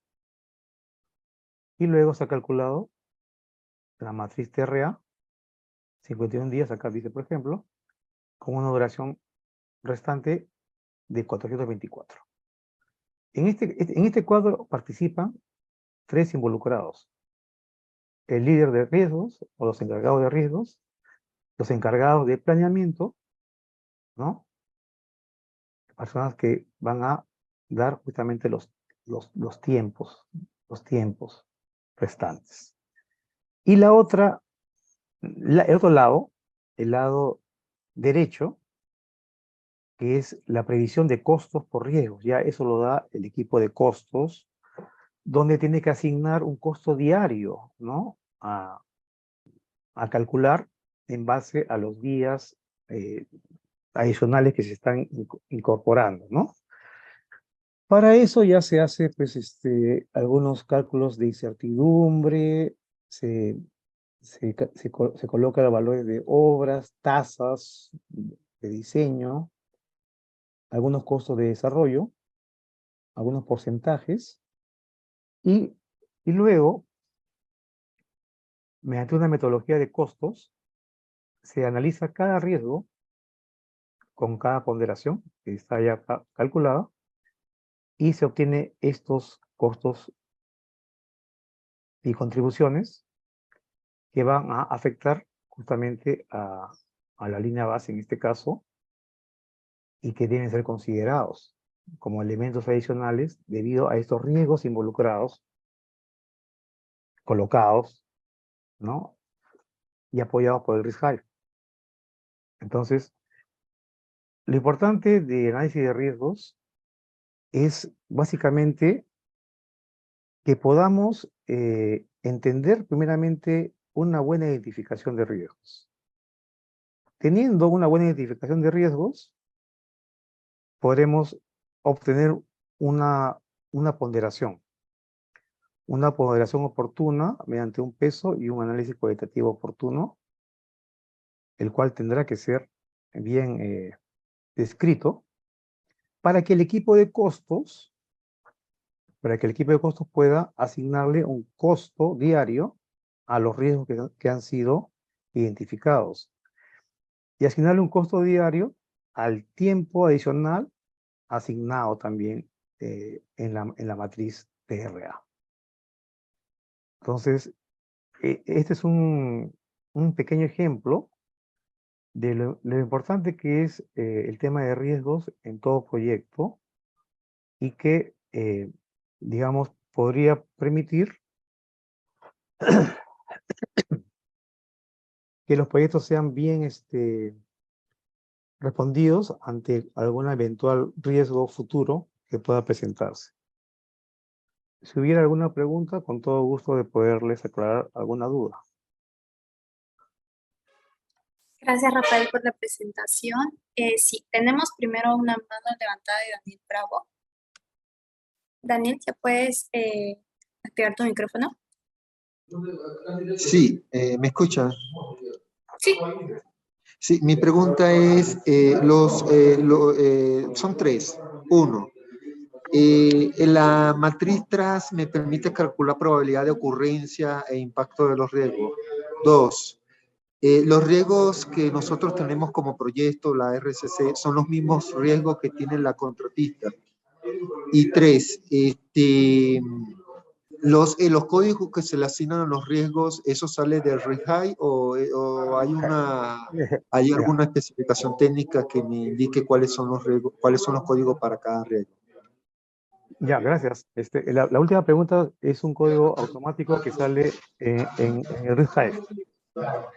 y luego se ha calculado la matriz TRA, 51 días, acá dice por ejemplo, con una duración restante de 424. En este cuadro participan 3 involucrados: el líder de riesgos o los encargados de riesgos, los encargados de planeamiento, ¿no? Personas que van a dar justamente los tiempos restantes. Y el otro lado, el lado derecho, que es la previsión de costos por riesgos. Ya eso lo da el equipo de costos, donde tiene que asignar un costo diario, ¿no? A calcular en base a los días adicionales que se están incorporando, ¿no? Para eso ya se hace, pues, algunos cálculos de incertidumbre, se coloca los valores de obras, tasas de diseño, algunos costos de desarrollo, algunos porcentajes, y luego, mediante una metodología de costos, se analiza cada riesgo con cada ponderación que está ya calculada y se obtiene estos costos y contribuciones que van a afectar justamente a la línea base en este caso y que deben ser considerados como elementos adicionales debido a estos riesgos involucrados, colocados, ¿no? Y apoyados por el risk hire. Entonces, lo importante de análisis de riesgos es básicamente que podamos entender primeramente una buena identificación de riesgos. Teniendo una buena identificación de riesgos, podremos obtener una ponderación. Una ponderación oportuna mediante un peso y un análisis cualitativo oportuno el cual tendrá que ser bien descrito para que el equipo de costos, pueda asignarle un costo diario a los riesgos que han sido identificados y asignarle un costo diario al tiempo adicional asignado también en la matriz TRA. Entonces, este es un pequeño ejemplo de lo importante que es el tema de riesgos en todo proyecto y que, digamos, podría permitir que los proyectos sean bien respondidos ante algún eventual riesgo futuro que pueda presentarse. Si hubiera alguna pregunta, con todo gusto de poderles aclarar alguna duda. Gracias, Rafael, por la presentación. Sí, tenemos primero una mano levantada de Daniel Bravo. Daniel, ¿ya puedes activar tu micrófono? Sí, ¿me escuchan? Sí. Sí, mi pregunta es, son tres. Uno, la matriz TRAS me permite calcular probabilidad de ocurrencia e impacto de los riesgos. Dos, los riesgos que nosotros tenemos como proyecto, la RCC, son los mismos riesgos que tiene la contratista. Y tres, los códigos que se le asignan a los riesgos, ¿eso sale del RIHAI o hay Ya, alguna especificación técnica que me indique cuáles son los riesgos, cuáles son los códigos para cada riesgo? ya, gracias. La última pregunta es un código automático que sale en el RISC Hive.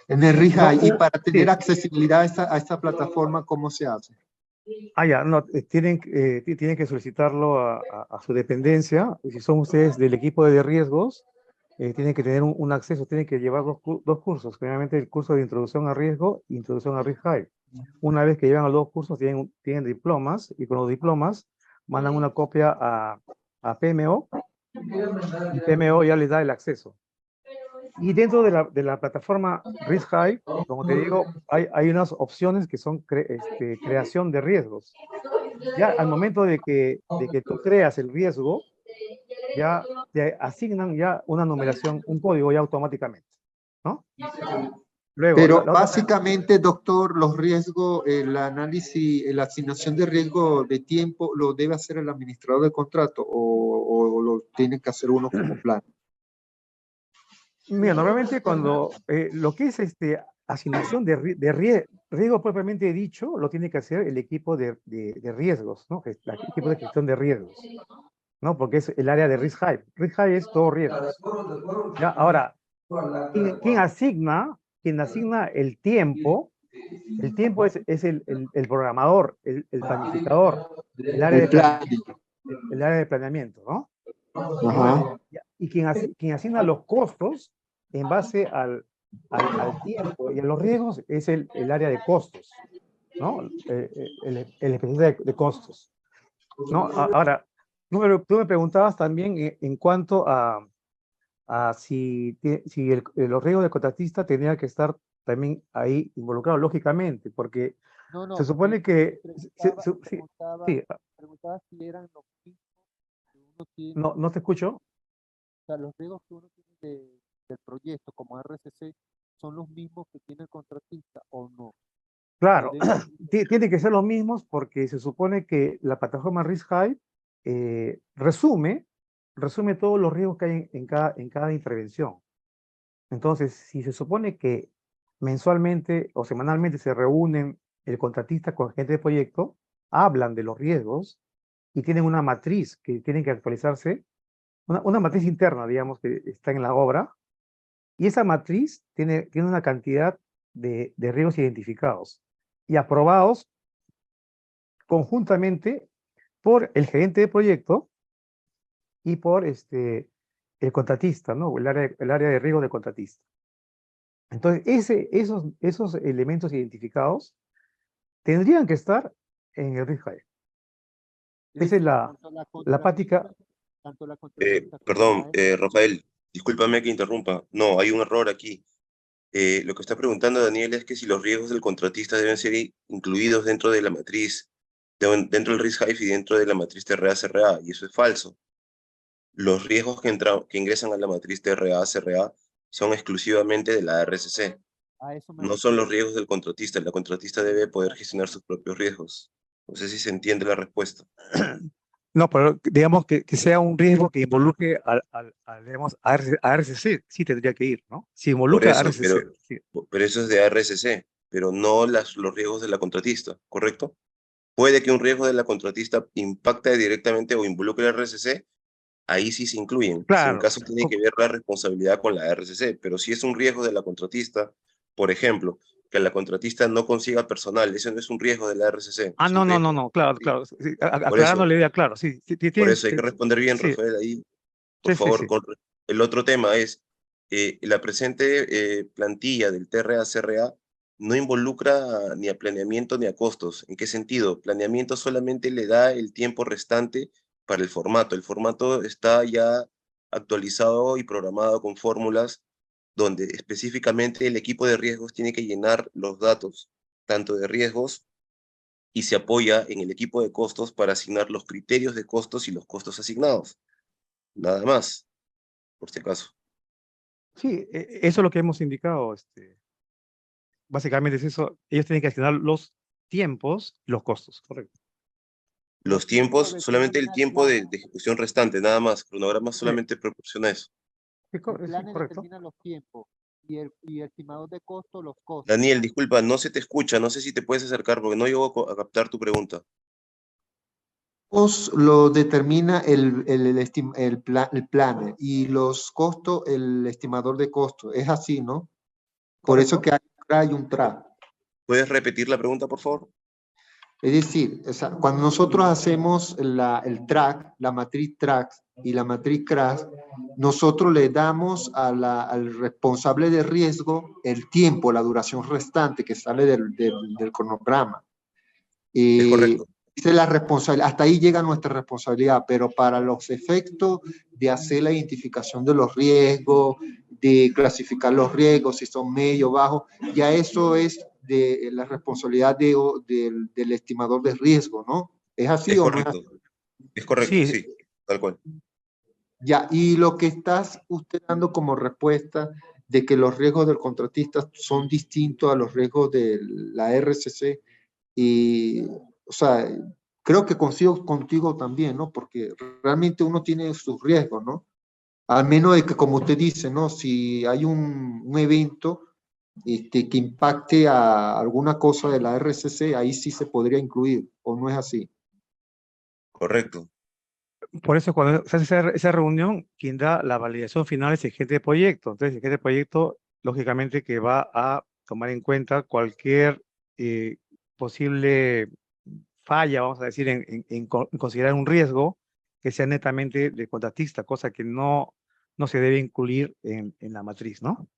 En el No, RIHAI, y para sí. tener accesibilidad a esta plataforma, ¿cómo se hace? Ya, no, tienen que solicitarlo a su dependencia. Y si son ustedes del equipo de riesgos, tienen que tener un acceso, tienen que llevar dos cursos. Primeramente el curso de introducción a riesgo e introducción a RISC Hive. Una vez que llevan los dos cursos, tienen diplomas, y con los diplomas mandan una copia a PMO, y PMO ya les da el acceso. Y dentro de la plataforma Risk Hive, como te digo, hay unas opciones que son creación de riesgos. Ya al momento de que tú creas el riesgo, ya te asignan ya una numeración, un código ya automáticamente, ¿no? Luego, Pero la otra... básicamente, doctor, los riesgos, el análisis, la asignación de riesgo de tiempo, ¿lo debe hacer el administrador de contrato o lo tiene que hacer uno como plan? Mira, normalmente cuando lo que es asignación de riesgo propiamente dicho, lo tiene que hacer el equipo de riesgos, ¿no? El equipo de gestión de riesgos, ¿no? Porque es el área de Risk Hive. Risk Hive es todo riesgos. Ya, ahora, ¿quién asigna? Quien asigna el tiempo es el programador, el planificador, el área El de plan. planeamiento, el área de planeamiento, ¿no? Ajá. Y quien asigna los costos en base al tiempo y a los riesgos es el área de costos, ¿no? El especialista de costos, ¿no? Ahora, tú me preguntabas también en cuanto a si los riesgos del contratista tenía que estar también ahí involucrados, lógicamente, porque No, se no, supone que... Sí, sí, preguntaba si eran los mismos que uno tiene, no te escucho. o sea, los riesgos que uno tiene del proyecto como RCC son los mismos que tiene el contratista o no. Claro, Deben- tiene que ser los mismos porque se supone que la plataforma Risk Hive resume todos los riesgos que hay en cada intervención. Entonces, si se supone que mensualmente o semanalmente se reúnen el contratista con el gerente de proyecto, hablan de los riesgos y tienen una matriz que tienen que actualizarse, una matriz interna, digamos, que está en la obra, y esa matriz tiene una cantidad de riesgos identificados y aprobados conjuntamente por el gerente de proyecto y por el contratista, ¿no? El área de riesgo del contratista. Entonces, esos elementos identificados tendrían que estar en el Risk Hive. Esa es la práctica. tanto la contratista como Perdón, la... Rafael, discúlpame que interrumpa. No, hay un error aquí. Lo que está preguntando Daniel es que si los riesgos del contratista deben ser incluidos dentro de la matriz, dentro del risk hive y dentro de la matriz TRA-CRA, y eso es falso. Los riesgos que ingresan a la matriz TRA-CRA son exclusivamente de la RCC. A eso me No son los riesgos del contratista. La contratista debe poder gestionar sus propios riesgos. No sé si se entiende la respuesta. No, pero digamos que sea un riesgo que involucre digamos, a RCC, sí tendría que ir, ¿no? Si Por involucra a eso, RCC, sí. pero eso es de RCC, pero no los riesgos de la contratista, ¿correcto? Puede que un riesgo de la contratista impacte directamente o involucre a RCC, ahí sí se incluyen. Si en Claro, caso tiene que ver la responsabilidad con la RCC, pero si es un riesgo de la contratista, por ejemplo, que la contratista no consiga personal, eso no es un riesgo de la RCC, es un riesgo. claro, Sí. claro. Sí, Por aclarando eso, la idea, claro, sí, sí, por eso hay que responder bien, sí, Rafael, ahí, por sí, sí, favor. sí. El otro tema es, la presente plantilla del TRA-CRA no involucra ni a planeamiento ni a costos. ¿En qué sentido? Planeamiento solamente le da el tiempo restante para el formato. El formato está ya actualizado y programado con fórmulas donde específicamente el equipo de riesgos tiene que llenar los datos, tanto de riesgos, y se apoya en el equipo de costos para asignar los criterios de costos y los costos asignados. Nada más, por si acaso. Sí, eso es lo que hemos indicado. Básicamente es eso. Ellos tienen que asignar los tiempos, los costos, correcto. Los tiempos, solamente el tiempo de ejecución restante, nada más. Cronograma solamente proporciona eso. El plan Correcto. determina los tiempos y el estimador de costo los costos. Daniel, disculpa, no se te escucha. No sé si te puedes acercar porque no llego a captar tu pregunta. Lo determina el planner y los costos el estimador de costos. Es así, ¿no? Por eso Correcto. que hay un track. ¿Puedes repetir la pregunta, por favor? Es decir, o sea, cuando nosotros hacemos el track, la matriz track y la matriz crash, nosotros le damos al responsable de riesgo el tiempo, la duración restante que sale del cronograma. Es correcto. Esa es la responsabilidad, hasta ahí llega nuestra responsabilidad, pero para los efectos de hacer la identificación de los riesgos, de clasificar los riesgos, si son medio, bajo, ya eso es de la responsabilidad del estimador de riesgo, ¿no? ¿Es así Es o no es así? correcto. Es correcto, Sí, sí. Tal cual. Ya, y lo que estás usted dando como respuesta de que los riesgos del contratista son distintos a los riesgos de la RCC, y, o sea, creo que consigo contigo también, ¿no? Porque realmente uno tiene sus riesgos, ¿no? Al menos de que, como usted dice, ¿no? Si hay un evento que impacte a alguna cosa de la RCC, ahí sí se podría incluir, ¿o no es así? Correcto. por eso cuando se hace esa reunión, quien da la validación final es el jefe de proyecto. Entonces, el jefe de proyecto, lógicamente, que va a tomar en cuenta cualquier posible falla, vamos a decir, en considerar un riesgo que sea netamente de contratista, cosa que no se debe incluir en la matriz, ¿no?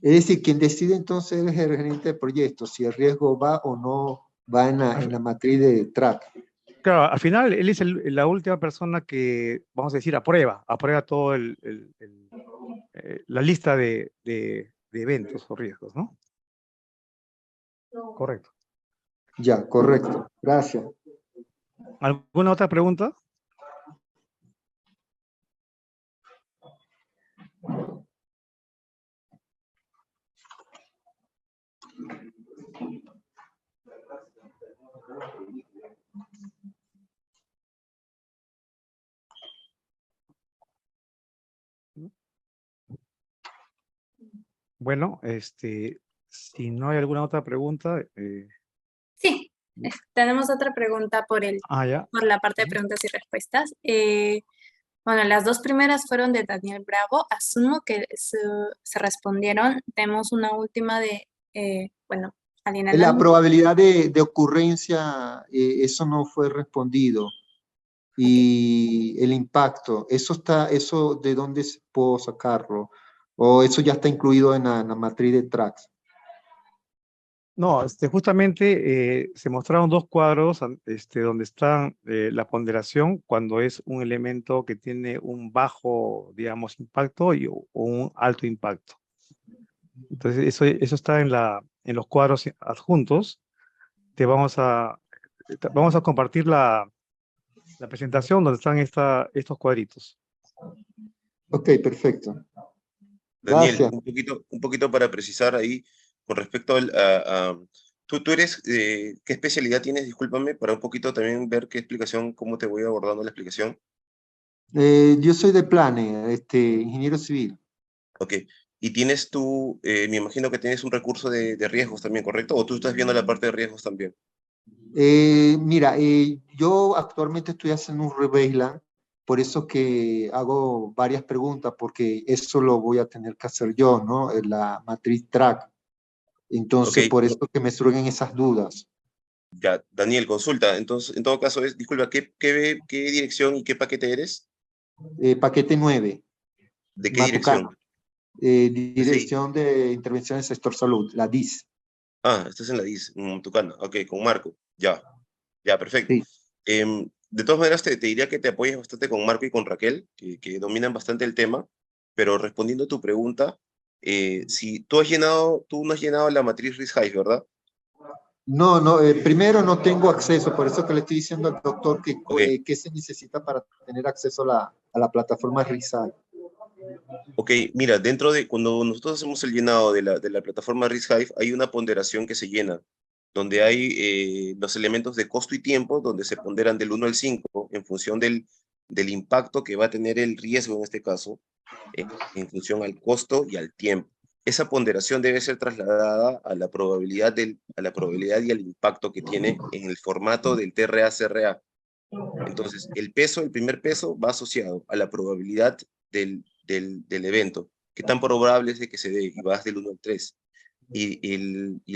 Es decir, quien decide entonces es el gerente de proyecto, si el riesgo va o no va en la matriz de track. Claro, al final él es la última persona que, vamos a decir, aprueba todo la lista de eventos o riesgos, ¿no? Correcto. Ya, correcto. Gracias. ¿Alguna otra pregunta? Bueno, si no hay alguna otra pregunta, Sí, tenemos otra pregunta ya. por la parte de preguntas y respuestas. Bueno, las dos primeras fueron de Daniel Bravo. Asumo que se respondieron. Tenemos una última de, bueno, alguien La Hernández. probabilidad de ocurrencia, eso no fue respondido. Y el impacto, eso de dónde puedo sacarlo, o eso ya está incluido en la matriz de tracks. No, justamente se mostraron dos cuadros donde está la ponderación cuando es un elemento que tiene un bajo, digamos, impacto o un alto impacto. Entonces, eso está en los cuadros adjuntos. Vamos a compartir la presentación donde están estos cuadritos. Ok, perfecto. Daniel, Gracias. un poquito para precisar ahí con respecto tú eres, ¿qué especialidad tienes? Discúlpame, para un poquito también ver qué explicación, cómo te voy abordando la explicación. Yo soy de Plane, ingeniero civil. Ok. Y tienes tú, me imagino que tienes un recurso de riesgos también, ¿correcto? ¿O tú estás viendo la parte de riesgos también? Mira, yo actualmente estoy haciendo un rebaseline, por eso que hago varias preguntas, porque eso lo voy a tener que hacer yo, ¿no? En la matriz track. Ok, Entonces, por eso que me surgen esas dudas. ya, Daniel, consulta. Entonces, en todo caso, disculpa, ¿qué dirección y qué paquete eres? Paquete 9, ¿De qué Matucana. dirección? Sí. Dirección de Intervención en el Sector Salud, la DIS. Ah, estás en la DIS, en Tucana. Ok, con Marco. Ya, ya, perfecto. Sí. De todas maneras, te diría que te apoyes bastante con Marco y con Raquel, que dominan bastante el tema, pero respondiendo a tu pregunta, si tú no has llenado la matriz Risk-Hive, ¿verdad? No, no, primero no tengo acceso, por eso que le estoy diciendo al doctor que Ok, qué se necesita para tener acceso a la plataforma RISAI. ok, mira, cuando nosotros hacemos el llenado de la plataforma Risk-Hive, hay una ponderación que se llena, donde hay los elementos de costo y tiempo, donde se ponderan del 1 al 5 en función del impacto que va a tener el riesgo en este caso, en función al costo y al tiempo. Esa ponderación debe ser trasladada a la probabilidad, a la probabilidad y al impacto que tiene en el formato del TRA-CRA. Entonces, el primer peso va asociado a la probabilidad del evento. ¿Qué tan probable es de que se dé? Y vas del 1 al 3. Y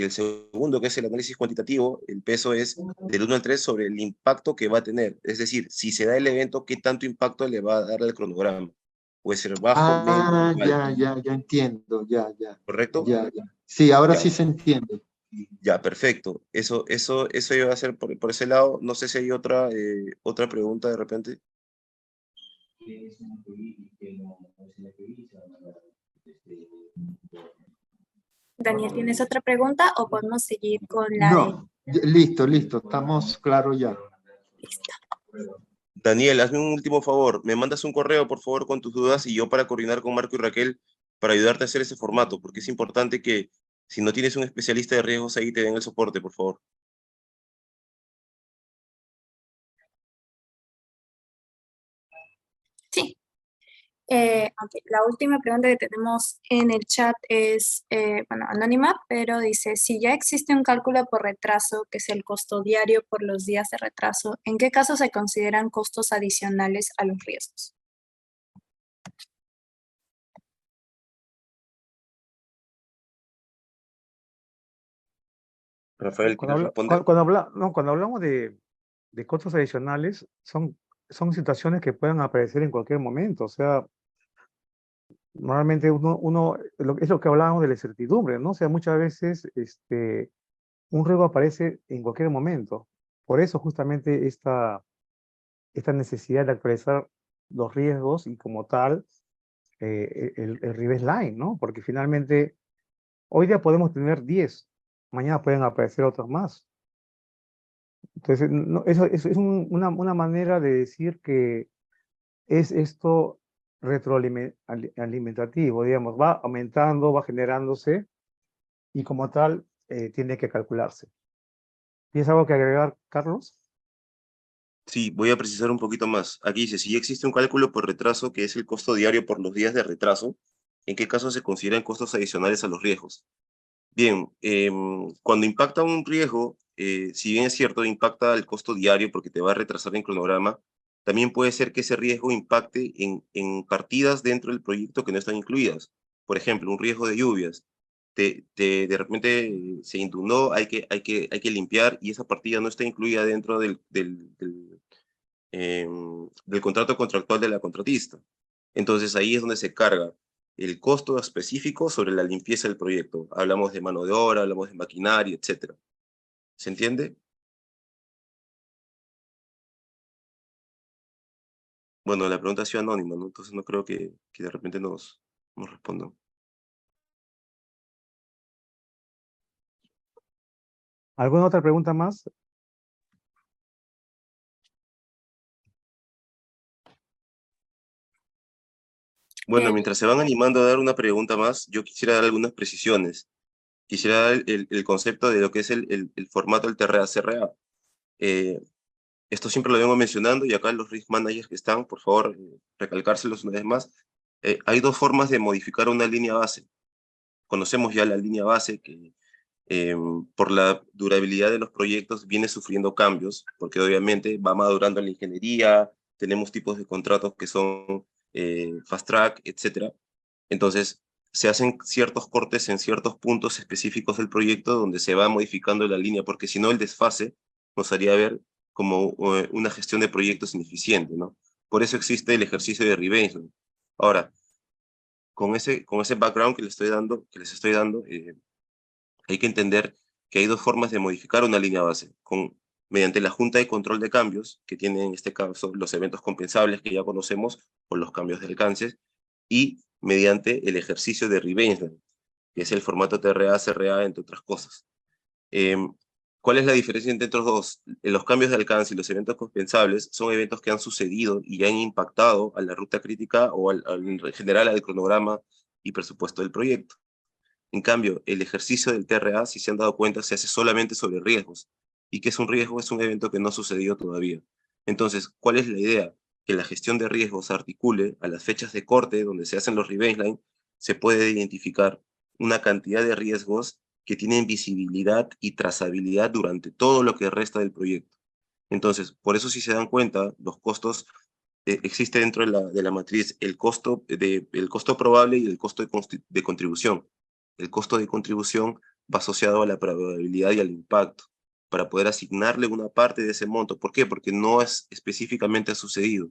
el segundo, que es el análisis cuantitativo, el peso es del 1 al 3 sobre el impacto que va a tener. Es decir, si se da el evento, ¿qué tanto impacto le va a dar al cronograma? Puede ser bajo, medio Ah, o ya, alto, ya, ya entiendo, ya, ya, ¿correcto? ya, ya. Sí, ahora Ya, sí se entiende. ya, perfecto. Eso iba a ser por ese lado. No sé si hay otra pregunta de repente. Daniel, ¿tienes otra pregunta o podemos seguir con la de No, listo, listo, estamos claros ya. lista? Daniel, hazme un último favor. Me mandas un correo, por favor, con tus dudas y yo para coordinar con Marco y Raquel para ayudarte a hacer ese formato, porque es importante que si no tienes un especialista de riesgos ahí, te den el soporte, por favor. Sí. Ok, la última pregunta que tenemos en el chat es, bueno, anónima, pero dice, si ya existe un cálculo por retraso, que es el costo diario por los días de retraso, ¿en qué caso se consideran costos adicionales a los riesgos? Rafael, Cuando, ¿quieres responder? no, cuando hablamos de costos adicionales, son situaciones que pueden aparecer en cualquier momento. O sea, normalmente es lo que hablábamos de la incertidumbre, ¿no? O sea, muchas veces un riesgo aparece en cualquier momento. Por eso justamente esta necesidad de actualizar los riesgos y como tal el reverse line, ¿no? Porque finalmente hoy día podemos tener 10, mañana pueden aparecer otros más. Entonces, eso es una manera de decir que es esto retroalimentativo, digamos, va aumentando, va generándose y como tal tiene que calcularse. ¿Tienes algo que agregar, Carlos? Sí, voy a precisar un poquito más. Aquí dice, si ya existe un cálculo por retraso, que es el costo diario por los días de retraso, ¿en qué caso se consideran costos adicionales a los riesgos? Bien, cuando impacta un riesgo, si bien es cierto, impacta el costo diario porque te va a retrasar en cronograma, también puede ser que ese riesgo impacte en partidas dentro del proyecto que no están incluidas. Por ejemplo, un riesgo de lluvias. De repente se inundó, hay que limpiar y esa partida no está incluida dentro del contrato contractual de la contratista. Entonces ahí es donde se carga el costo específico sobre la limpieza del proyecto. Hablamos de mano de obra, hablamos de maquinaria, etc. ¿Se entiende? Bueno, la pregunta ha sido anónima, ¿no? Entonces no creo que de repente nos respondan. ¿Alguna otra pregunta más? Bueno, Eh, mientras se van animando a dar una pregunta más, yo quisiera dar algunas precisiones. Quisiera dar el concepto de lo que es el formato del TRA-CRA. Eh, Esto siempre lo vengo mencionando y acá los risk managers que están, por favor, recalcárselos una vez más. Hay dos formas de modificar una línea base. Conocemos ya la línea base que por la durabilidad de los proyectos viene sufriendo cambios, porque obviamente va madurando la ingeniería, tenemos tipos de contratos que son fast track, etcétera. Entonces, se hacen ciertos cortes en ciertos puntos específicos del proyecto donde se va modificando la línea, porque si no el desfase nos haría ver como una gestión de proyectos ineficiente, ¿no? Por eso existe el ejercicio de rebaselining. Ahora, con ese background que les estoy dando, hay que entender que hay dos formas de modificar una línea base, mediante la Junta de Control de Cambios, que tiene en este caso los eventos compensables que ya conocemos, o los cambios de alcances, y mediante el ejercicio de rebaselining, que es el formato TRA-CRA, entre otras cosas. ¿Cuál es la diferencia entre estos dos? Los cambios de alcance y los eventos compensables son eventos que han sucedido y ya han impactado a la ruta crítica o en general al cronograma y presupuesto del proyecto. En cambio, el ejercicio del TRA, si se han dado cuenta, se hace solamente sobre riesgos. ¿Y qué es un riesgo? Es un evento que no ha sucedido todavía. Entonces, ¿cuál es la idea? Que la gestión de riesgos se articule a las fechas de corte donde se hacen los rebaseline, se puede identificar una cantidad de riesgos que tienen visibilidad y trazabilidad durante todo lo que resta del proyecto. Entonces, por eso si se dan cuenta, los costos, existe dentro de la matriz el costo probable y el costo de contribución. El costo de contribución va asociado a la probabilidad y al impacto, para poder asignarle una parte de ese monto. ¿Por qué? Porque no es específicamente ha sucedido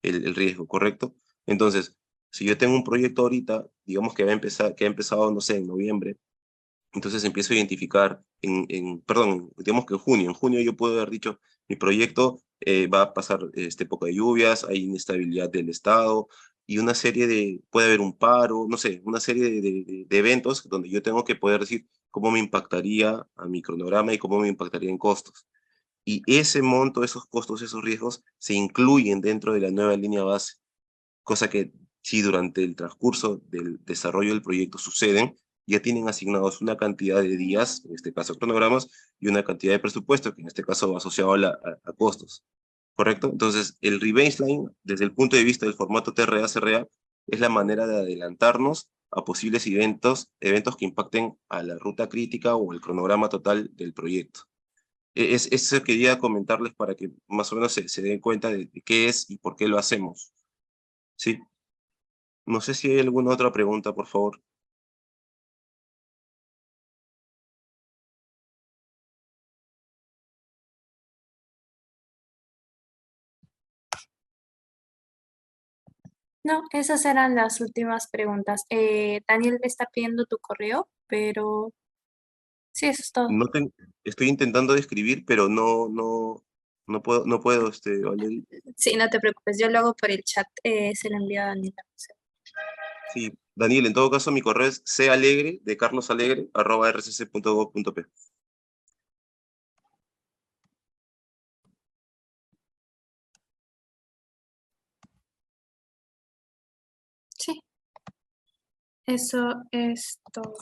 el riesgo, ¿correcto? Entonces, si yo tengo un proyecto ahorita, digamos que ha empezado, no sé, en noviembre, entonces empiezo a identificar, perdón, digamos que en junio yo puedo haber dicho, mi proyecto va a pasar época de lluvias, hay inestabilidad del estado, y puede haber un paro, no sé, una serie de eventos donde yo tengo que poder decir cómo me impactaría a mi cronograma y cómo me impactaría en costos. Y ese monto, esos costos, esos riesgos, se incluyen dentro de la nueva línea base, cosa que si durante el transcurso del desarrollo del proyecto suceden, ya tienen asignados una cantidad de días, en este caso cronogramas, y una cantidad de presupuesto, que en este caso va asociado a costos, ¿correcto? Entonces, el rebaseline, desde el punto de vista del formato TRA-CRA, es la manera de adelantarnos a posibles eventos que impacten a la ruta crítica o el cronograma total del proyecto. Eso quería comentarles para que más o menos se den cuenta de qué es y por qué lo hacemos. ¿Sí? No sé si hay alguna otra pregunta, por favor. no, esas eran las últimas preguntas. Daniel me está pidiendo tu correo, pero sí, eso es todo. No estoy intentando describir, pero no puedo, Valerie. Sí, no te preocupes, yo lo hago por el chat, se lo envío a Daniel. Sí, Daniel, en todo caso, mi correo es calegre, de carlosalegre, @rcc.gov.p. Sí, eso es todo.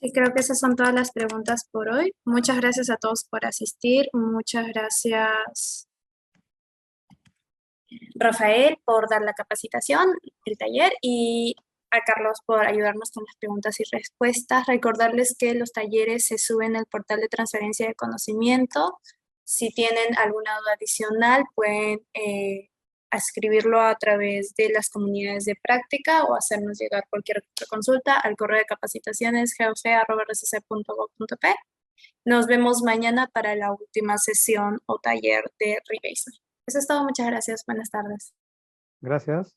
Y creo que esas son todas las preguntas por hoy. Muchas gracias a todos por asistir. Muchas gracias, Rafael, por dar la capacitación, el taller, y a Carlos por ayudarnos con las preguntas y respuestas. Recordarles que los talleres se suben al portal de transferencia de conocimiento. Si tienen alguna duda adicional, pueden escribirlo a través de las comunidades de práctica o hacernos llegar cualquier otra consulta al correo de capacitaciones goc.rcc.gov.p. Nos vemos mañana para la última sesión o taller de rebasing. Eso es todo. Muchas gracias. Buenas tardes. Gracias.